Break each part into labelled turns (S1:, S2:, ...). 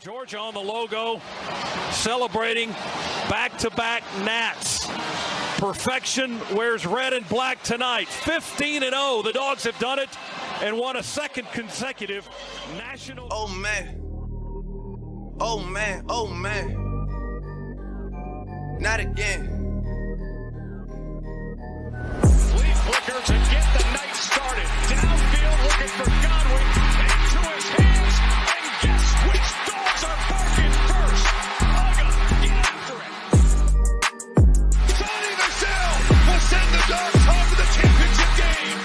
S1: Georgia on the logo, celebrating back-to-back Nats. Perfection wears red and black tonight. 15-0. The Dogs have done it and won a second consecutive national.
S2: Oh man. Oh man. Oh man. Not again.
S1: Lead flicker to get the night started. Downfield looking for Godwin. Into his hands. And guess which Dogs are barking first? Uga, get after it.
S3: Sonny Michel will send the Dogs home to the championship game.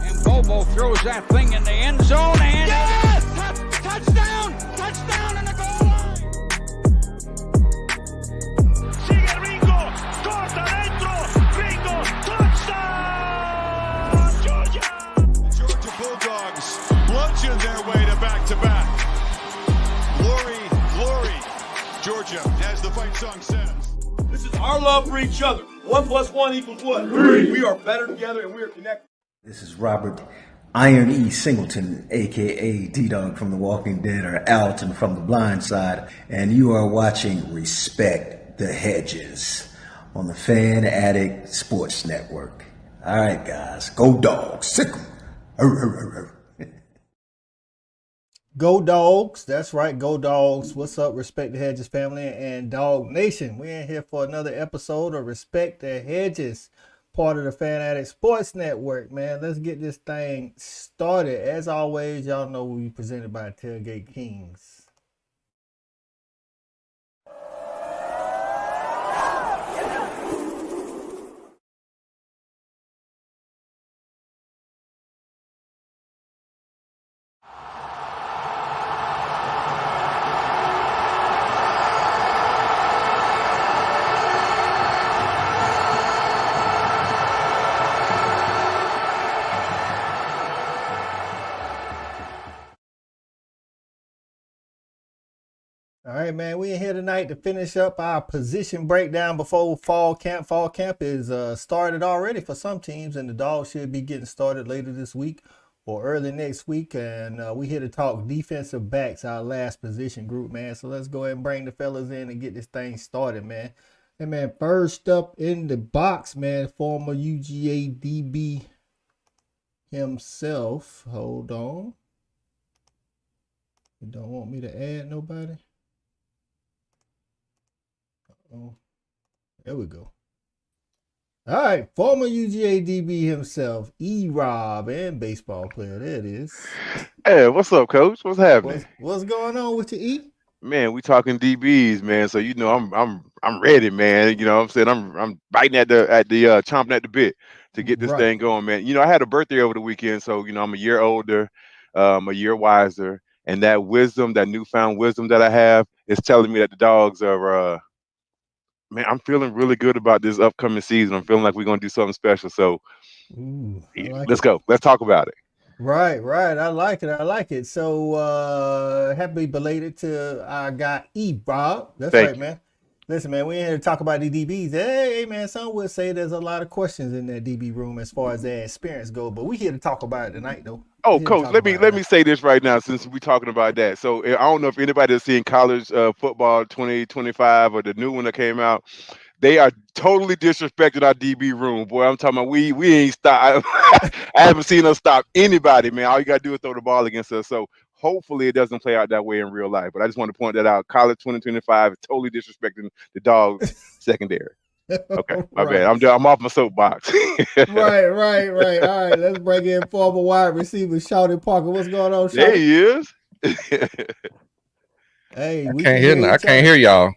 S4: And Bobo throws that thing in the end zone and
S5: yes! Touchdown! Touchdown in the goal line!
S1: Sigue Ringo, corta dentro, Ringo, touchdown! Georgia!
S3: The Georgia Bulldogs bludgeon their way to back-to-back. Glory, glory, Georgia, as the fight song says.
S6: This is our love for each other. 1 + 1 = what? 3. We are better together and we are connected.
S7: This is Robert Iron E. Singleton, a.k.a. D-Dog from The Walking Dead, or Alton from The Blind Side, and you are watching Respect the Hedges on the Fan Addict Sports Network. All right, guys, go Dogs. Sick 'em.
S5: Go Dogs. That's right. Go Dogs. What's up, Respect the Hedges family and Dog Nation? We're in here for another episode of Respect the Hedges, part of the Fan Addict Sports Network, man. Let's get this thing started. As always, y'all know we presented by Tailgate Kings. All right, man, we in here tonight to finish up our position breakdown before fall camp. Fall camp is started already for some teams, and the Dogs should be getting started later this week or early next week. And we here to talk defensive backs, our last position group, man. So let's go ahead and bring the fellas in and get this thing started, man. And, man, first up in the box, man, former UGA DB himself. Hold on. You don't want me to add nobody? Oh, there we go. All right, former UGA DB himself, E-Rob, and baseball player. There it is.
S8: Hey, what's up, Coach? What's happening?
S5: What's going on with your E?
S8: Man, we talking DBs, man. So you know, I'm ready, man. You know, what I'm saying I'm biting at the chomping at the bit to get this thing going, man. You know, I had a birthday over the weekend, so you know, I'm a year older, a year wiser, and that wisdom, that newfound wisdom that I have, is telling me that the Dogs are. Man, I'm feeling really good about this upcoming season. I'm feeling like we're going to do something special. So let's go. Let's talk about it.
S5: Right. I like it. So happy belated to our guy E-Rob. That's right, man. Listen, man, we're here to talk about the DBs. Hey, man, some would say there's a lot of questions in that DB room as far as their experience goes, but we're here to talk about it tonight, though.
S8: Oh, Coach, let me say this right now since we're talking about that. So I don't know if anybody has seen college football 2025 or the new one that came out. They are totally disrespecting our DB room, boy. I'm talking about we ain't stop. I haven't seen us stop anybody, man. All you gotta do is throw the ball against us. So hopefully it doesn't play out that way in real life. But I just want to point that out. College 2025 is totally disrespecting the Dogs secondary. Okay, my bad. I'm off my soapbox.
S5: Right. All right, let's bring in former wide receiver Shawty Parker. What's going on, Shawty?
S8: There he is.
S5: Hey,
S9: I can't hear y'all.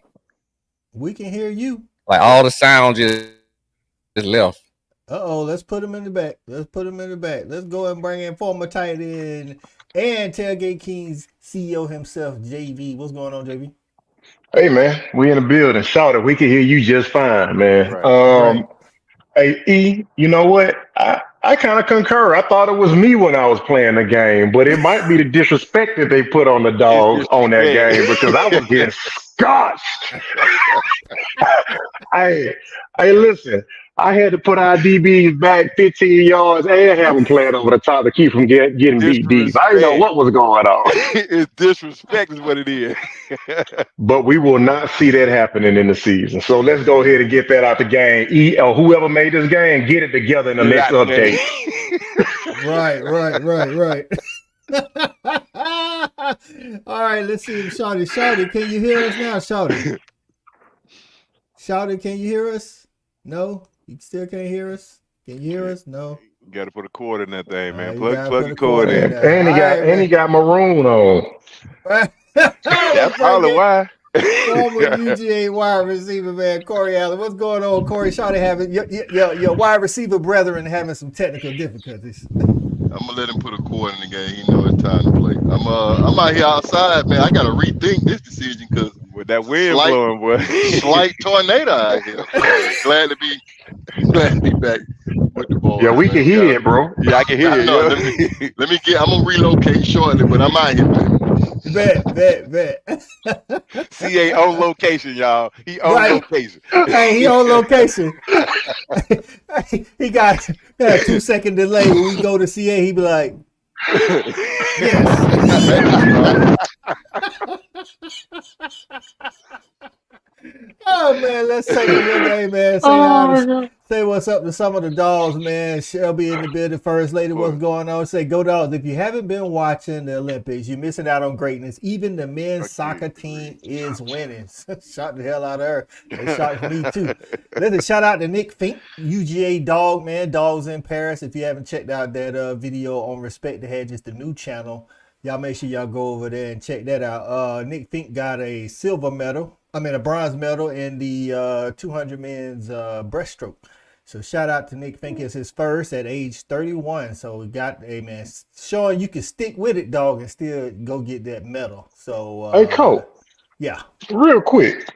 S5: We can hear you.
S9: Like all the sound just left.
S5: Let's put him in the back. Let's go and bring in former tight end and Tailgate Kings CEO himself, JV. What's going on, JV?
S10: Hey, man, we in the building. Shout it. We can hear you just fine, man.
S8: Right.
S10: Hey, E, you know what? I kind of concur. I thought it was me when I was playing the game, but it might be the disrespect that they put on the Dogs on that game, because I was getting gosh. Hey, listen. I had to put our DBs back 15 yards and have them playing over the top to keep from getting beat deep. I didn't know
S8: Disrespect.
S10: what was going on.
S8: It's disrespect is what it is.
S10: But we will not see that happening in the season. So let's go ahead and get that out the game. Or whoever made this game, get it together in the
S8: Get it
S10: next
S8: out the game.
S10: update.
S5: Right. All right, let's see if Shawty, can you hear us now, Shawty? Shawty, can you hear us? No? You still can't hear us? Can you hear us? No.
S8: You got to put a cord in that thing, man.
S5: You
S8: Plug
S5: gotta
S8: the
S5: put a
S8: cord
S5: cord
S8: in.
S5: in there.
S10: And he got maroon on.
S8: That's probably why.
S5: Former UGA wide receiver, man, Corey Allen. What's going on, Corey? Shawty having your wide receiver brethren having some technical difficulties.
S11: I'm gonna let him put a cord in the game. He know it's time to play. I'm out here outside, man. I gotta rethink this decision because
S8: with that wind blowing, boy.
S11: Slight tornado out here. Glad to be back with the ball.
S10: Yeah, we can hear it, bro.
S8: Yeah, I can hear it.
S11: Let me get. I'm gonna relocate shortly, but I'm out here, man.
S5: Bet.
S8: CA on location, y'all. He on location.
S5: Hey, he on location. He got a 2-second delay. When we go to CA, he be like, yes. Oh man, let's take a look, hey man. Say what's up to some of the dogs, man. Shelby in the building, first lady, what's going on? Say go dogs. If you haven't been watching the Olympics, you're missing out on greatness. Even the men's soccer team is winning. Shout the hell out of her. They shocked me too. Listen, shout out to Nick Fink, UGA dog, man. Dogs in Paris. If you haven't checked out that video on Respect the Hedges, the new channel, y'all make sure y'all go over there and check that out. Nick Fink got a bronze medal in the 200 men's breaststroke. So shout out to Nick Fink. It's his first at age 31. So we got showing you can stick with it, dog, and still go get that medal. So
S10: hey, Cole.
S5: Yeah.
S10: Real quick.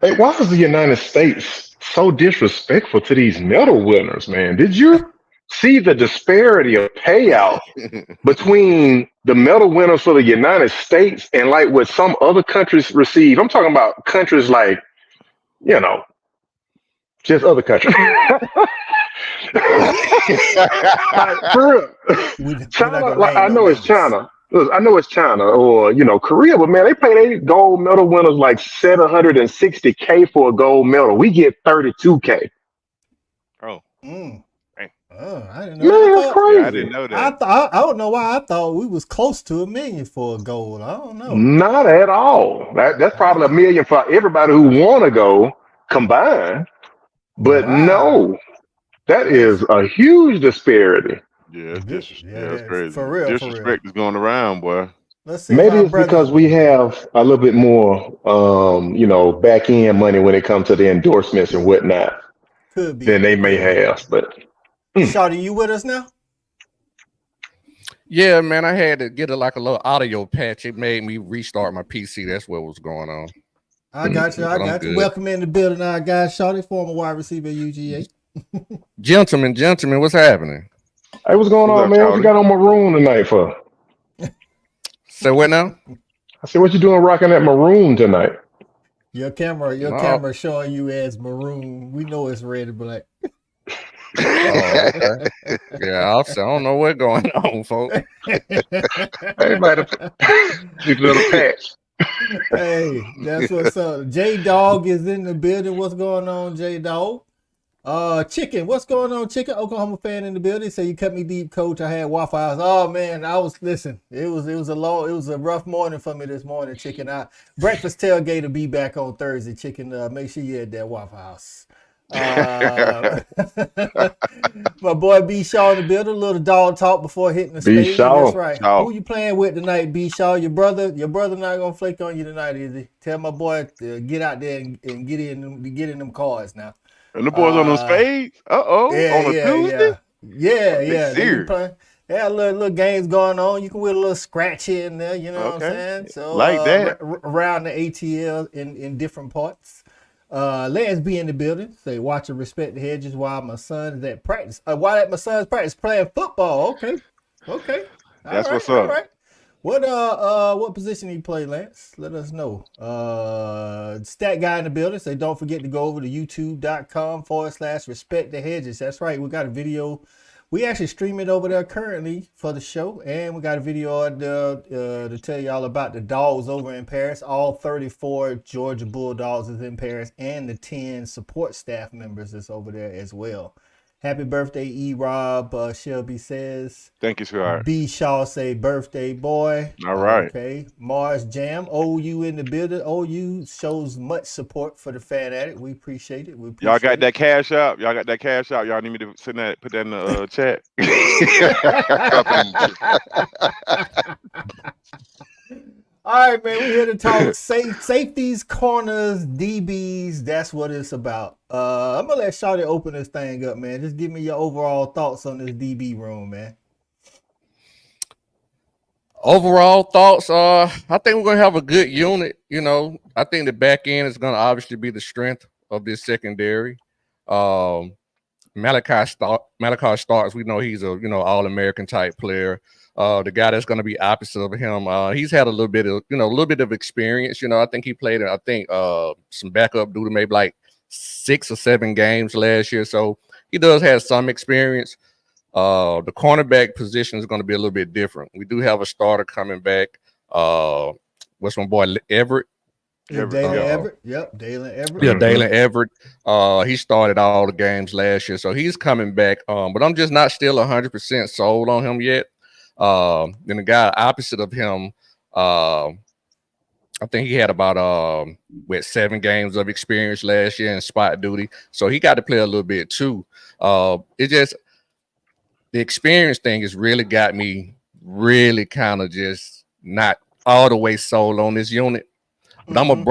S10: Hey, why is the United States so disrespectful to these medal winners, man? Did you see the disparity of payout between the medal winners for the United States and like what some other countries receive? I'm talking about countries like, just other countries. For real. China, I know it's China. I know it's China or, Korea, but man, they pay their gold medal winners like $760K for a gold medal. We get $32K.
S8: Oh.
S5: Oh, I didn't know.
S10: Man, that's crazy.
S8: Yeah, I didn't know that.
S5: I don't know why I thought we was close to $1 million for a gold. I don't know.
S10: Not at all. That's probably $1 million for everybody who want to go combined. But no, that is a huge disparity.
S8: Yeah, that's crazy.
S5: For real.
S8: Disrespect is going around, boy.
S5: Let's see.
S10: Maybe it's because we have a little bit more, back end money when it comes to the endorsements and whatnot.
S5: Could be.
S10: Than they may have, but.
S5: Shawty, you with us now?
S9: Yeah, man, I had to get a little audio patch. It made me restart my PC. That's what was going on.
S5: I got you. Welcome in the building, our guy, Shawty, former wide receiver at UGA.
S9: Gentlemen, what's happening?
S10: Hey, what's going on, man? What you got on maroon tonight for?
S9: Say what now?
S10: I said, what you doing rocking that maroon tonight?
S5: Your camera showing you as maroon. We know it's red and black.
S9: Oh, okay. Yeah, I don't know what's going on, folks.
S10: Hey, might have a little patch.
S5: Hey, that's what's up. J Dog is in the building. What's going on, J Dog? Chicken, what's going on, Chicken? Oklahoma fan in the building. Say you cut me deep, coach. I had Waffle House. Oh man, it was a rough morning for me this morning, Chicken. Breakfast tailgate will be back on Thursday, Chicken. Make sure you had that Waffle House. My boy B Shaw in the building. A little dog talk before hitting the stage. That's right. Who you playing with tonight, B Shaw? Your brother not gonna flake on you tonight, is he? Tell my boy to get out there and get in them cars now.
S8: And the boys on those spades? On a Tuesday?
S5: Yeah. Yeah, little games going on. You can win a little scratch here and there, you know what I'm saying? So
S8: like that.
S5: Around the ATL in different parts. Let's be in the building. Say, watch and respect the hedges while my son is at practice. While at my son's practice playing football. Okay.
S8: That's what's up.
S5: All right. What position he play, Lance? Let us know. Stat guy in the building. Say don't forget to go over to youtube.com/respect the hedges. That's right. We got a video. We actually stream it over there currently for the show, and we got a video on to tell y'all about the dogs over in Paris. All 34 Georgia Bulldogs is in Paris, and the 10 support staff members is over there as well. Happy birthday, E-Rob, Shelby says.
S8: Thank you, sweetheart.
S5: B. Shaw say birthday boy.
S8: All right.
S5: Okay. Mars Jam, OU in the building. OU shows much support for the fan addict. We appreciate it.
S8: Y'all got that cash out? Y'all got that cash out? Y'all need me to send that, put that in the chat?
S5: All right, man. We're here to talk safeties, corners, DBs. That's what it's about. I'm gonna let Shawty open this thing up, man. Just give me your overall thoughts on this DB room, man.
S9: Overall thoughts, I think we're gonna have a good unit. You know, I think the back end is gonna obviously be the strength of this secondary. Malachi Starks, we know he's a All-American type player. The guy that's going to be opposite of him, he's had a little bit of experience. I think he played some backup duty, maybe like 6 or 7 games last year. So he does have some experience. The cornerback position is going to be a little bit different. We do have a starter coming back. What's my boy Everett?
S5: Dalen Everett. Yep, Dalen Everett.
S9: Yeah, Dalen Everett. He started all the games last year, so he's coming back. But I'm just not still 100% sold on him yet. Then the guy opposite of him, I think he had about 7 games of experience last year in spot duty, so he got to play a little bit too. It just the experience thing has really got me really kind of just not all the way sold on this unit. But I'm gonna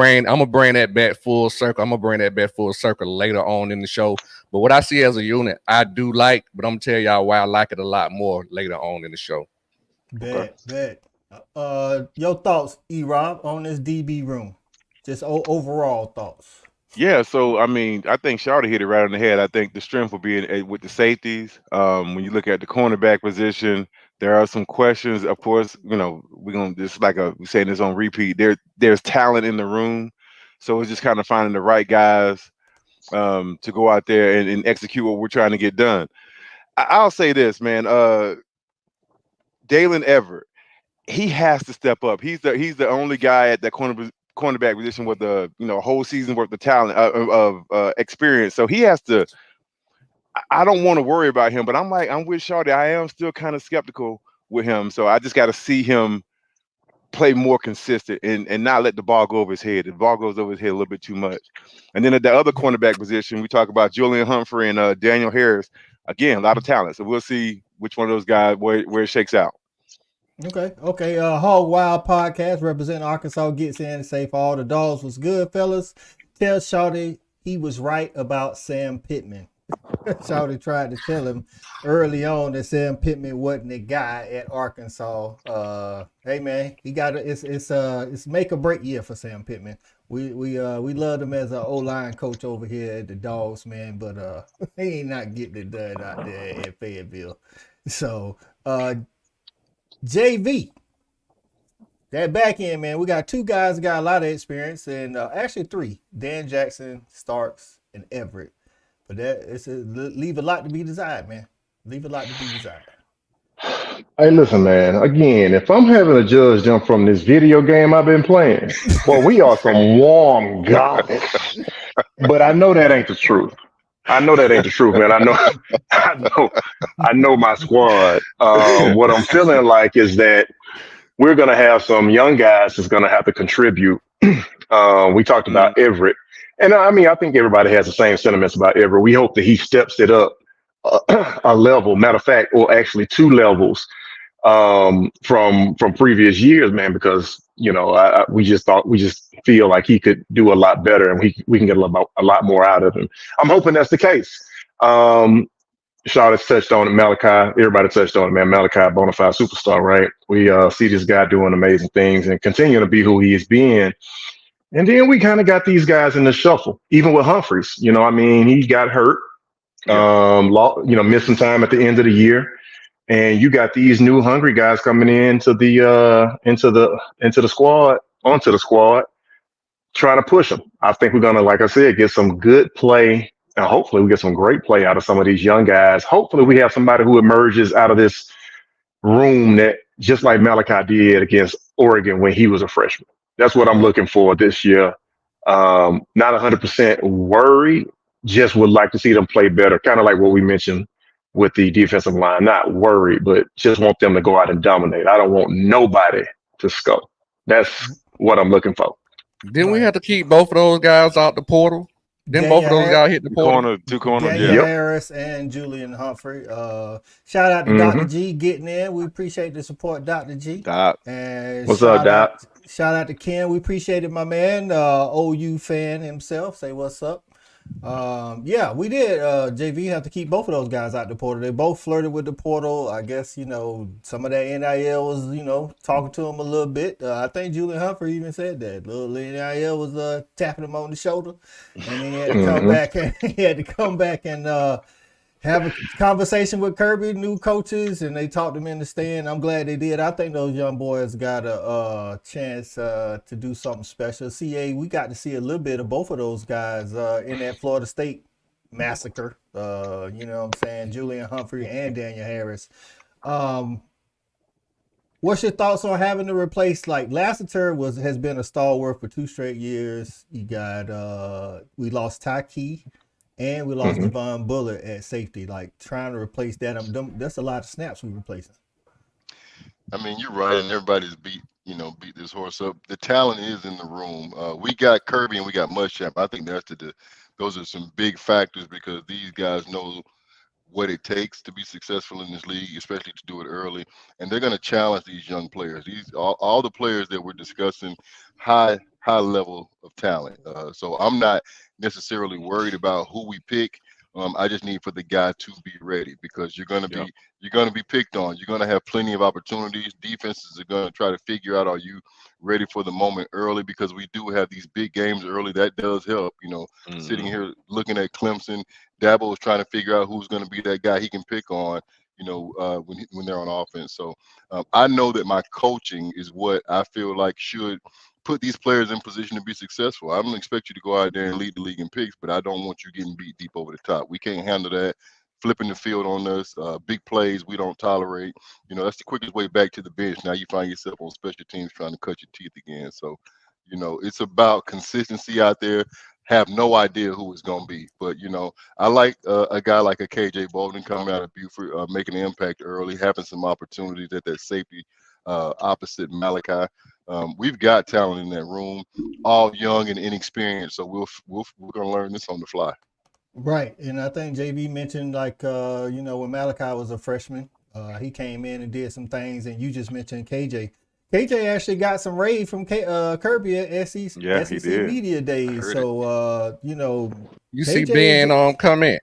S9: bring that back full circle. I'm gonna bring that back full circle later on in the show. But what I see as a unit, I do like, but I'm gonna tell y'all why I like it a lot more later on in the show.
S5: Bet. Your thoughts, E-Rob, on this DB room? Just overall thoughts.
S8: Yeah, so I mean, I think Shawty hit it right on the head. I think the strength will be with the safeties. When you look at the cornerback position, there are some questions. Of course, we're gonna just we're saying this on repeat. There's talent in the room, so it's just kind of finding the right guys to go out there and execute what we're trying to get done. I'll say this, man. Dalen Everett, he has to step up. He's the only guy at that cornerback position with the whole season worth of talent of experience. So he has to. I don't want to worry about him, but I'm with Shawty. I am still kind of skeptical with him. So I just got to see him play more consistent and not let the ball go over his head. The ball goes over his head a little bit too much. And then at the other cornerback position, we talk about Julian Humphrey and Daniel Harris. Again, a lot of talent. So we'll see which one of those guys where it shakes out.
S5: Okay. Hog Wild Podcast representing Arkansas gets in and say for all the dogs was good, fellas. Tell Shawty he was right about Sam Pittman. Shawty tried to tell him early on that Sam Pittman wasn't the guy at Arkansas. Hey man, he got it's make or break year for Sam Pittman. We loved him as an O-line coach over here at the Dogs, man, but he ain't not getting it done out there at Fayetteville. So JV, that back end, man, we got 2 guys that got a lot of experience, and actually 3: Dan Jackson, Starks, and Everett. But leave a lot to be desired, man. Leave a lot to be desired.
S10: Hey, listen, man. Again, if I'm having to judge them from this video game I've been playing, well, we are some warm garbage. But I know that ain't the truth. Man. I know my squad. What I'm feeling like is that we're gonna have some young guys that's gonna have to contribute. We talked about Everett. And I mean, I think everybody has the same sentiments about Everett. We hope that he steps it up a level, matter of fact, or actually 2 levels from previous years, man, because, we just feel like he could do a lot better and we can get a lot more out of him. I'm hoping that's the case. Charlotte touched on it, Malachi, everybody touched on it, man. Malachi, bona fide superstar, right? We see this guy doing amazing things and continuing to be who he is being. And then we kind of got these guys in the shuffle, even with Humphreys. He got hurt, missed some time at the end of the year. and you got these new hungry guys coming into the squad, onto the squad, trying to push them. I think we're gonna, like I said, get some good play, and hopefully we get some great play out of some of these young guys. Hopefully we have somebody who emerges out of this room that just like Malachi did against Oregon when he was a freshman. That's what I'm looking for this year. Not 100% worried, just would like to see them play better. Kind of like what we mentioned with the defensive line. Not worried, but just want them to go out and dominate. I don't want nobody to score. That's what I'm looking for.
S9: Didn't we have to keep both of those guys out the portal? Then both of those guys hit the portal.
S8: Two corners,
S5: Daniel
S8: yeah.
S5: Harris and Julian Humphrey. Shout out to Dr. G getting in. We appreciate the support, Dr. G.
S8: Doc.
S5: And
S10: What's up, Doc?
S5: Shout out to Ken. We appreciate it, my man. OU fan himself. Say what's up. Yeah, we did. JV have to keep both of those guys out the portal. They both flirted with the portal. I guess, some of that NIL was, talking to him a little bit. I think Julian Humphrey even said that. Little NIL was tapping him on the shoulder. And then he had to come back and have a conversation with Kirby, new coaches, and they talked him in the stand. I'm glad they did. I think those young boys got a chance to do something special. CA, we got to see a little bit of both of those guys in that Florida State massacre. You know what I'm saying? Julian Humphrey and Daniel Harris. What's your thoughts on having to replace, like, Lassiter has been a stalwart for 2 straight years. You got we lost Ty Key. And we lost Devon Bullard at safety. Like, trying to replace that, that's a lot of snaps we're replacing.
S11: I mean, you're right, and everybody's beat this horse up. The talent is in the room. We got Kirby and we got Muschamp. I think those are some big factors because these guys know what it takes to be successful in this league, especially to do it early. And they're going to challenge these young players. All the players that we're discussing, high level of talent. So I'm not necessarily worried about who we pick. I just need for the guy to be ready because you're going to be picked on. You're going to have plenty of opportunities. Defenses are going to try to figure out, are you ready for the moment early? Because we do have these big games early. That does help. Sitting here looking at Clemson, Dabo is trying to figure out who's going to be that guy he can pick on, when they're on offense. So I know that my coaching is what I feel like should put these players in position to be successful. I don't expect you to go out there and lead the league in picks, but I don't want you getting beat deep over the top. We can't handle that. Flipping the field on us, big plays we don't tolerate. That's the quickest way back to the bench. Now you find yourself on special teams trying to cut your teeth again. So, it's about consistency out there. Have no idea who it's going to be. But, I like a guy like a KJ Bolden coming out of Buford, making an impact early, having some opportunities at that safety opposite Malachi. We've got talent in that room, all young and inexperienced. So we're going to learn this on the fly.
S5: Right. And I think JV mentioned, like, when Malachi was a freshman, he came in and did some things. And you just mentioned KJ. KJ actually got some rave from Kirby at SEC Media Days. So,
S9: you see Ben come in.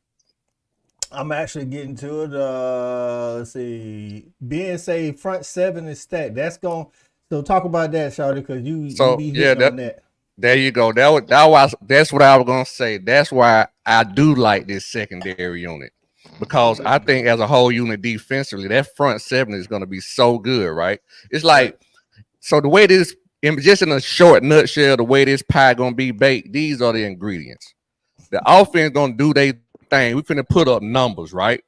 S5: I'm actually getting to it. Let's see. Ben say front 7 is stacked. So talk about that, Shawty, because you be hitting on that.
S9: There you go. That's what I was gonna say. That's why I do like this secondary unit. Because I think as a whole unit defensively, that front 7 is gonna be so good, right? It's like so the way this, just in a short nutshell, the way this pie gonna be baked, these are the ingredients. The offense gonna do their thing. We finna put up numbers, right?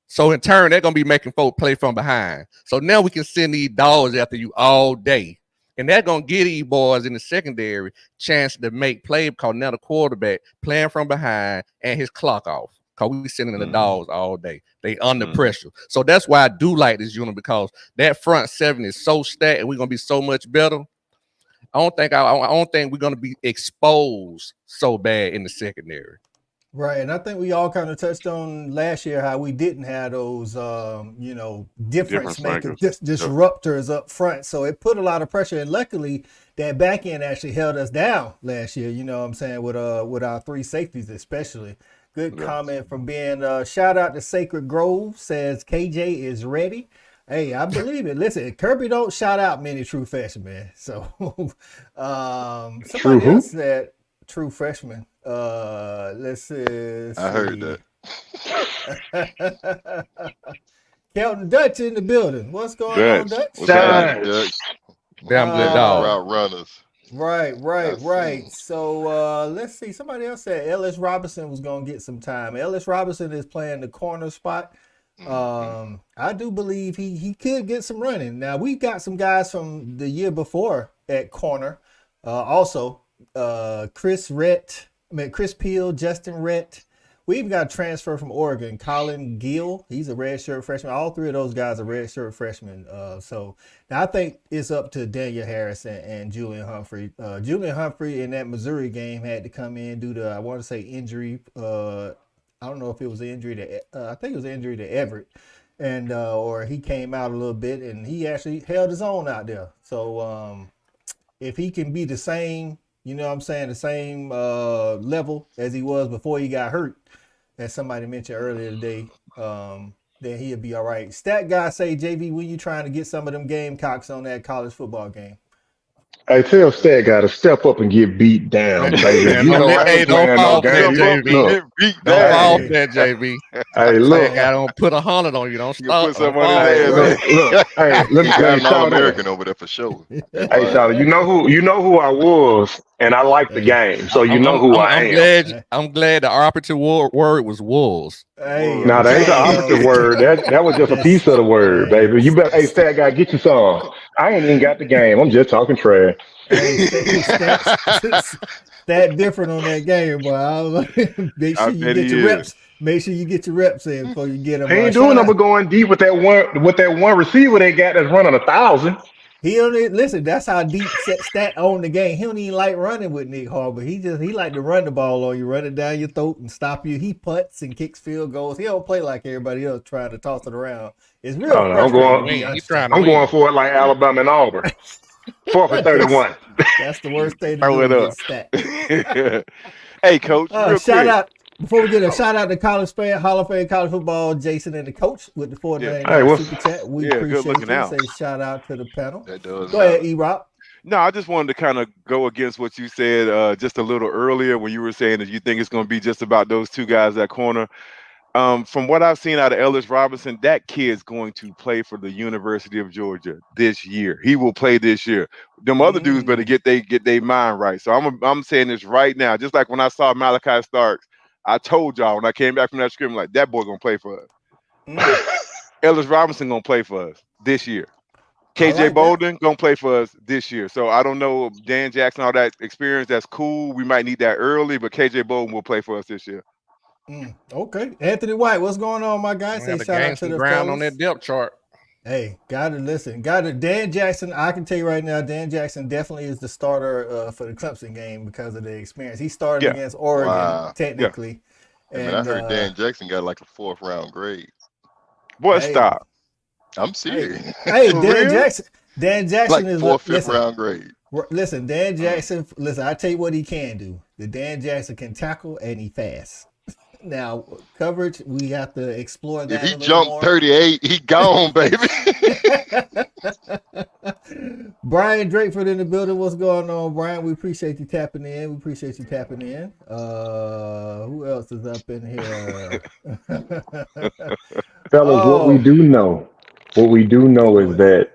S9: So in turn, they're gonna be making folk play from behind. So now we can send these dogs after you all day. And that's gonna get these boys in the secondary chance to make play because now the quarterback playing from behind and his clock off. Because we sending the dogs all day. They under pressure. So that's why I do like this unit, because that front 7 is so stacked and we're gonna be so much better. I don't think we're gonna be exposed so bad in the secondary.
S5: Right, and I think we all kind of touched on last year how we didn't have those, difference makers, disruptors up front. So it put a lot of pressure, and luckily that back end actually held us down last year. You know what I'm saying, with our 3 safeties especially. Good comment from Ben. Shout out to Sacred Grove, says KJ is ready. Hey, I believe it. Listen, Kirby don't shout out many true freshmen, man. So somebody else said true freshman. Let's see.
S11: I heard that.
S5: Kelton Dutch in the building. What's going on,
S8: Dutch.
S5: Dutch?
S11: What's happening, Dutch?
S9: Damn good
S11: The
S9: dog.
S11: route runners.
S5: Right. So let's see. Somebody else said Ellis Robinson was gonna get some time. Ellis Robinson is playing the corner spot. I do believe he could get some running. Now we got some guys from the year before at corner. Also, Chris Peel, Justin Rhett. We even got a transfer from Oregon, Colin Gill. He's a redshirt freshman. All three of those guys are redshirt freshmen. So now I think it's up to Daniel Harris and Julian Humphrey. Julian Humphrey in that Missouri game had to come in due to, I want to say, injury. I don't know if it was an injury to, I think it was an injury to Everett, and or he came out a little bit, and he actually held his own out there. So if he can be the same, you know what I'm saying, the same level as he was before he got hurt, as somebody mentioned earlier today, then he'll be all right. Stat guy say, JV, when you trying to get some of them Gamecocks on that college football game?
S10: Hey, tell Stat guy to step up and get beat down, baby.
S9: Man,
S10: You know I ain't
S9: don't
S10: playing
S9: fall
S10: no
S9: for that,
S10: game.
S9: JV.
S10: Look,
S8: Beat
S9: Don't
S8: down.
S9: fall for that, JV.
S10: hey, look,
S9: That guy don't put 100 on you. Don't
S8: You
S9: stop.
S8: put something
S9: Don't
S8: on his
S9: fall.
S8: ass.
S10: look. Hey, let
S11: He
S10: me
S11: got an
S10: shout
S11: All-American
S10: out.
S11: over there for sure.
S10: Hey, shout out. You know who I was, and I like the
S5: Hey,
S10: game, so you know who I
S9: I'm
S10: am.
S9: glad. I'm glad the operative word was wolves.
S5: hey,
S10: Now,
S5: I'm
S10: that ain't the
S5: telling
S10: opposite
S5: you,
S10: word. That was just a
S5: that's
S10: piece of the word,
S5: hey,
S10: baby. You better, hey, Stat guy, get your song. I ain't even got the game. I'm just talking trash.
S5: hey, stat different on that game, boy. Make
S8: I
S5: sure you
S8: bet
S5: get
S8: he
S5: your
S8: is.
S5: reps. Make sure you get your reps in before you get them.
S10: He ain't
S5: Shout
S10: doing
S5: out.
S10: number going deep with that one receiver they got that's running 1,000.
S5: He only listen. That's how deep Stat on the game. He don't even like running with Nick Harbor. He like to run the ball on you, run it down your throat and stop you. He putts and kicks field goals. He don't play like everybody else trying to toss it around. It's real
S10: Oh no,
S5: frustrating to be
S9: He's
S5: honest.
S9: trying to
S10: I'm going
S9: win.
S10: for it like Alabama and Auburn. 4th and
S5: that's
S10: 31.
S5: that's the worst thing to
S8: Throw
S5: do
S8: it up.
S5: against Stat.
S8: Hey, coach, real
S5: Shout
S8: quick.
S5: out before we get a shout out to college fan, Hall of Fame college football, Jason and the coach with the
S8: Yeah.
S10: Hey,
S5: $4.99
S10: what's
S5: super chat. We
S8: Yeah, good
S5: appreciate
S8: looking
S5: you.
S8: out.
S5: Say shout out to the panel.
S11: That does
S5: Go ahead,
S11: matter.
S5: E-Rock.
S8: No, I just wanted to kind of go against what you said just a little earlier when you were saying that you think it's going to be just about those two guys at corner. From what I've seen out of Ellis Robinson, that kid's going to play for the University of Georgia this year. He will play this year. Them other dudes better get they mind right. So I'm saying this right now. Just like when I saw Malachi Starks, I told y'all when I came back from that scrimmage, like that boy gonna play for us. Ellis Robinson gonna play for us this year.
S5: I
S8: KJ
S5: like that.
S8: Bolden gonna play for us this year. So I don't know Dan Jackson, all that experience. That's cool. We might need that early, but KJ Bolden will play for us this year.
S5: Okay. Anthony White, what's going on, my guy?
S9: We
S5: Say
S9: have to
S5: shout
S9: gain
S5: out to
S9: some
S5: the
S9: ground on
S5: fellas.
S9: that depth chart.
S5: Hey, gotta listen. Dan Jackson, I can tell you right now, Dan Jackson definitely is the starter for the Clemson game because of the experience. He started
S8: Yeah.
S5: against Oregon,
S11: Wow.
S5: technically.
S11: Hey, man, I
S5: And
S11: heard Dan Jackson got like a 4th-round grade.
S8: Boy,
S5: hey,
S8: stop.
S11: I'm serious.
S5: hey,
S8: For
S5: Dan
S8: real?
S5: Jackson. Dan Jackson
S11: Like
S5: is
S11: 4th, 5th
S5: listen.
S11: round grade.
S5: Listen, Dan Jackson. Listen, I tell you what he can do. The Dan Jackson can tackle and he fast. Now coverage, we have to explore that
S11: If
S5: a
S11: he
S5: little
S11: jumped
S5: more.
S11: 38, he gone, baby.
S5: Brian Drakeford in the building. What's going on, Brian? We appreciate you tapping in. Who else is up in here?
S10: Fellas,
S5: Oh,
S10: what we do know
S5: go
S10: is
S5: ahead.
S10: that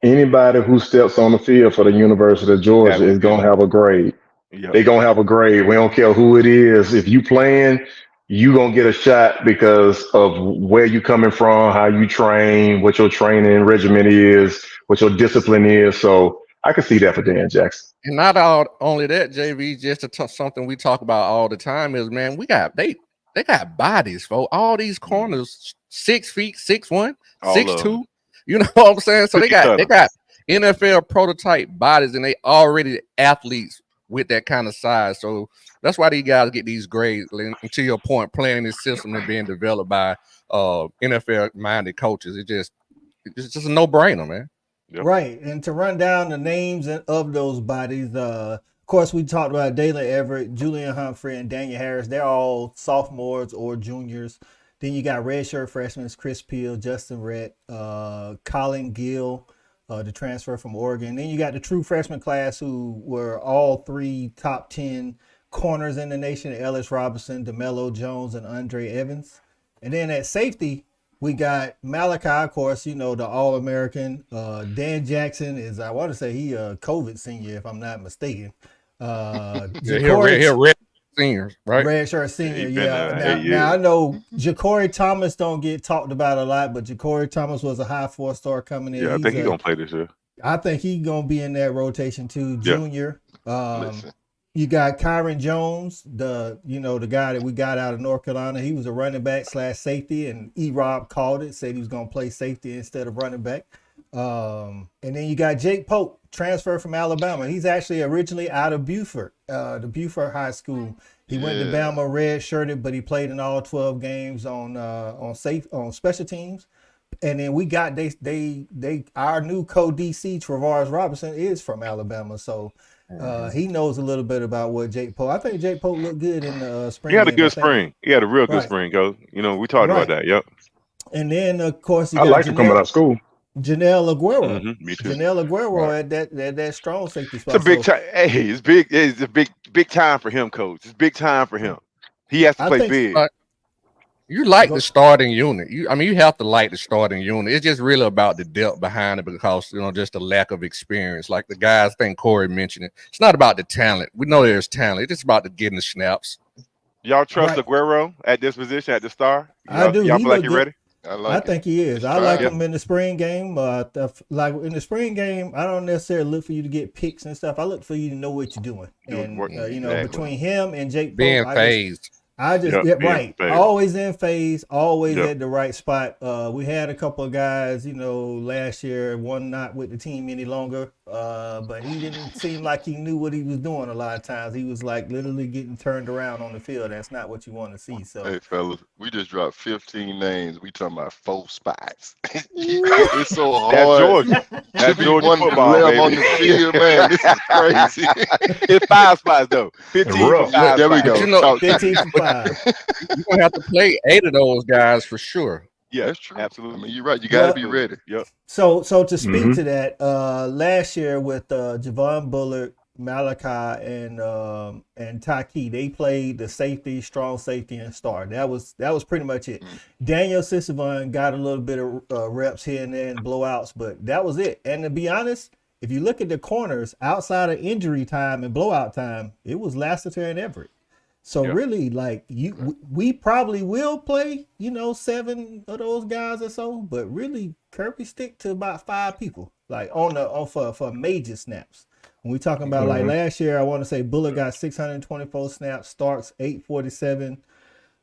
S10: anybody who steps on the field for the University of
S8: Have
S10: Georgia
S8: a
S10: is
S8: good
S10: gonna
S8: one.
S10: have a grade.
S8: Yep.
S10: They're gonna have a grade. We don't care who it is. If you playing, you gonna get a shot because of where you coming from, how you train, what your training regimen is, what your discipline is. So I can see that for Dan Jackson.
S9: And not only that, JV, just something we talk about all the time is, man, they got bodies for all these corners, 6 feet, 6'1",
S8: All of
S9: 6'2". You know what I'm saying? So
S8: cookie
S9: they
S8: cutter.
S9: got NFL prototype bodies, and they already athletes with that kind of size. So that's why these guys get these grades. And to your point, playing this system and being developed by NFL minded coaches, it's just a no brainer, man.
S8: Yep.
S5: Right, and to run down the names of those bodies, of course, we talked about Dalen Everett, Julian Humphrey, and Daniel Harris. They're all sophomores or juniors. Then you got redshirt freshmen, Chris Peel, Justin Rhett, Colin Gill, the transfer from Oregon. Then you got the true freshman class who were all three top 10 corners in the nation: Ellis Robinson, DeMello Jones, and Andre Evans. And then at safety, We got Malachi, of course, you know, the All-American. Dan Jackson is, I want to say he a COVID senior, if I'm not mistaken.
S9: Yeah, he'll red senior, right?
S5: Red shirt senior,
S8: Yeah,
S5: Now I know Ja'Cory Thomas don't get talked about a lot, but Ja'Cory Thomas was a high 4-star coming in.
S8: Yeah, I think he's gonna play this year.
S5: I think he's gonna be in that rotation too. Junior.
S11: Listen.
S5: You got Kyron Jones, the guy that we got out of North Carolina. He was a running back / safety, and E-Rob called it, said he was gonna play safety instead of running back. And then you got Jake Pope, transfer from Alabama. He's actually originally out of Buford, the Buford High School. He went to Bama red shirted, but he played in all 12 games on special teams. And then we got our new co-DC Travaris Robinson is from Alabama, so he knows a little bit about what Jake Pope. I think Jake Pope looked good in the spring.
S8: He had a good spring. He had a real good spring, Coach. You know, we talked about that. Yep.
S5: And then of course
S10: I like him coming out of school.
S5: Janelle Aguero.
S8: Me too.
S5: Janelle Aguero at that strong safety spot.
S8: It's a big time. Hey, it's big. It's a big time for him, Coach. It's big time for him. He has to play big.
S9: You like the starting unit. You have to like the starting unit. It's just really about the depth behind it because, just the lack of experience. Like the guys, I think Corey mentioned it. It's not about the talent. We know there's talent. It's just about the getting the snaps.
S8: Y'all trust Aguero at this position at the star?
S5: I do.
S8: Y'all feel like you're ready?
S5: I think he is. I like him in the spring game. Like in the spring game, I don't necessarily look for you to get picks and stuff. I look for you to know what you're doing. And between him and Jake Pope,
S9: being phased.
S5: Always in phase, always at the right spot. We had a couple of guys, last year, one not with the team any longer, but he didn't seem like he knew what he was doing a lot of times. He was like literally getting turned around on the field. That's not what you want to see. So,
S11: hey fellas, we just dropped 15 names. We talking about 4 spots. It's so hard.
S8: That's Georgia. That's Georgia football, baby.
S11: On the field, man. This is crazy.
S8: It's 5 spots though. 15 for 5
S11: there we go.
S5: 15 for 5.
S9: You're gonna have to play 8 of those guys for sure.
S8: Yeah,
S11: that's true.
S8: Absolutely.
S11: I mean, you're right. You got to be ready.
S8: Yep.
S5: So to speak to that, last year with Javon Bullard, Malachi, and Taki, they played the safety, strong safety, and star. That was pretty much it. Daniel Sisavon got a little bit of reps here and there and blowouts, but that was it. And to be honest, if you look at the corners outside of injury time and blowout time, it was Lassiter and Everett. So really, like we probably will play, 7 of those guys or so, but really Kirby stick to about 5 people, like for major snaps. When we talking about like last year, I want to say Bullard got 624 snaps, Starks 847.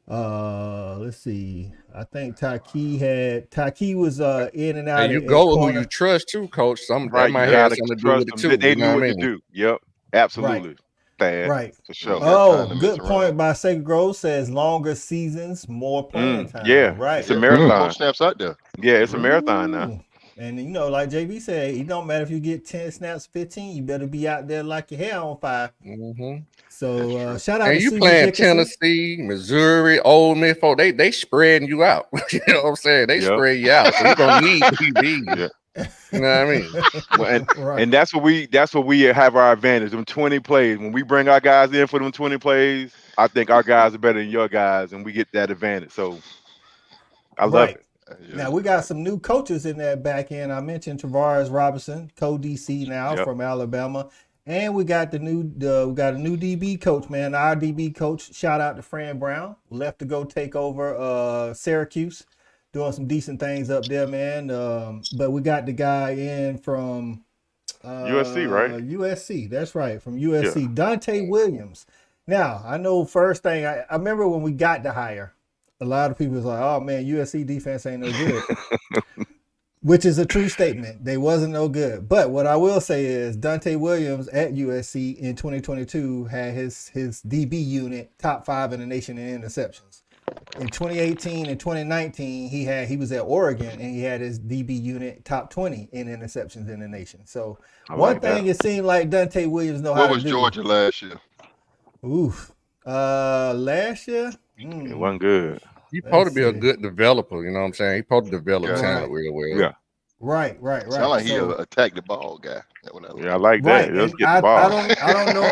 S5: Let's see. I think Taki was in and out.
S9: And you go who you trust too, Coach. That might have something to do with it too.
S8: They knew what to do. Yep, absolutely.
S5: Right.
S11: For sure.
S5: Oh, good point by Sacred Grove says longer seasons, more playing time.
S8: Yeah,
S5: right.
S8: It's a marathon.
S11: Snaps out there.
S8: Yeah, it's a marathon now.
S5: And like JB said, it don't matter if you get 10 snaps, 15. You better be out there like your hair on fire. So shout out.
S9: And you playing Tennessee, Missouri, Ole Miss, they spreading you out. You know what I'm saying? They spread you out. So you're gonna need PB. You know what I mean?
S8: And that's what we have our advantage. Them 20 plays. When we bring our guys in for them 20 plays, I think our guys are better than your guys, and we get that advantage. So I love it.
S5: Now we got some new coaches in that back end. I mentioned Travaris Robinson, co-DC now from Alabama, and we got a new DB coach, man. Our DB coach, shout out to Fran Brown, left to go take over Syracuse. Doing some decent things up there, man. But we got the guy in from
S8: USC, right?
S5: USC, that's right, from USC. Dante Williams. Now, I know first thing, I remember when we got the hire, a lot of people was like, oh man, USC defense ain't no good. Which is a true statement. They wasn't no good. But what I will say is Dante Williams at USC in 2022 had his DB unit top 5 in the nation in interceptions. In 2018 and 2019, he was at Oregon and he had his DB unit top 20 in interceptions in the nation. So one thing it seemed like Dante Williams know how to do.
S11: What was Georgia last year?
S5: Last year?
S8: It wasn't good.
S9: He's supposed to be a good developer, you know what I'm saying? He's supposed to develop talent real well.
S8: Yeah.
S5: Right.
S11: Sound like he
S5: So,
S11: attacked the ball guy. That's what I like.
S8: Yeah, I like
S5: right,
S8: that. Let's
S5: and
S8: get the ball.
S5: I don't know.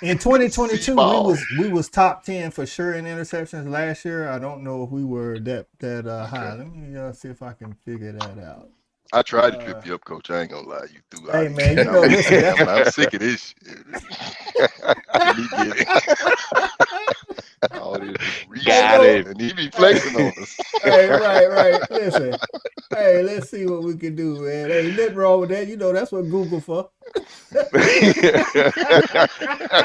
S5: In 2022,
S11: ball.
S5: we was top 10 for sure in interceptions last year. I don't know if we were that high. Let me see if I can figure that out.
S11: I tried to trip you up, Coach. I ain't gonna lie. You threw out.
S5: Hey man, you know, listen,
S11: I'm sick of this shit. Let me get it. All this
S8: Got it.
S11: and he be flexing on us.
S5: Hey, right. Listen, hey, let's see what we can do, man. Ain't nothing wrong with that. You know, that's what Google for.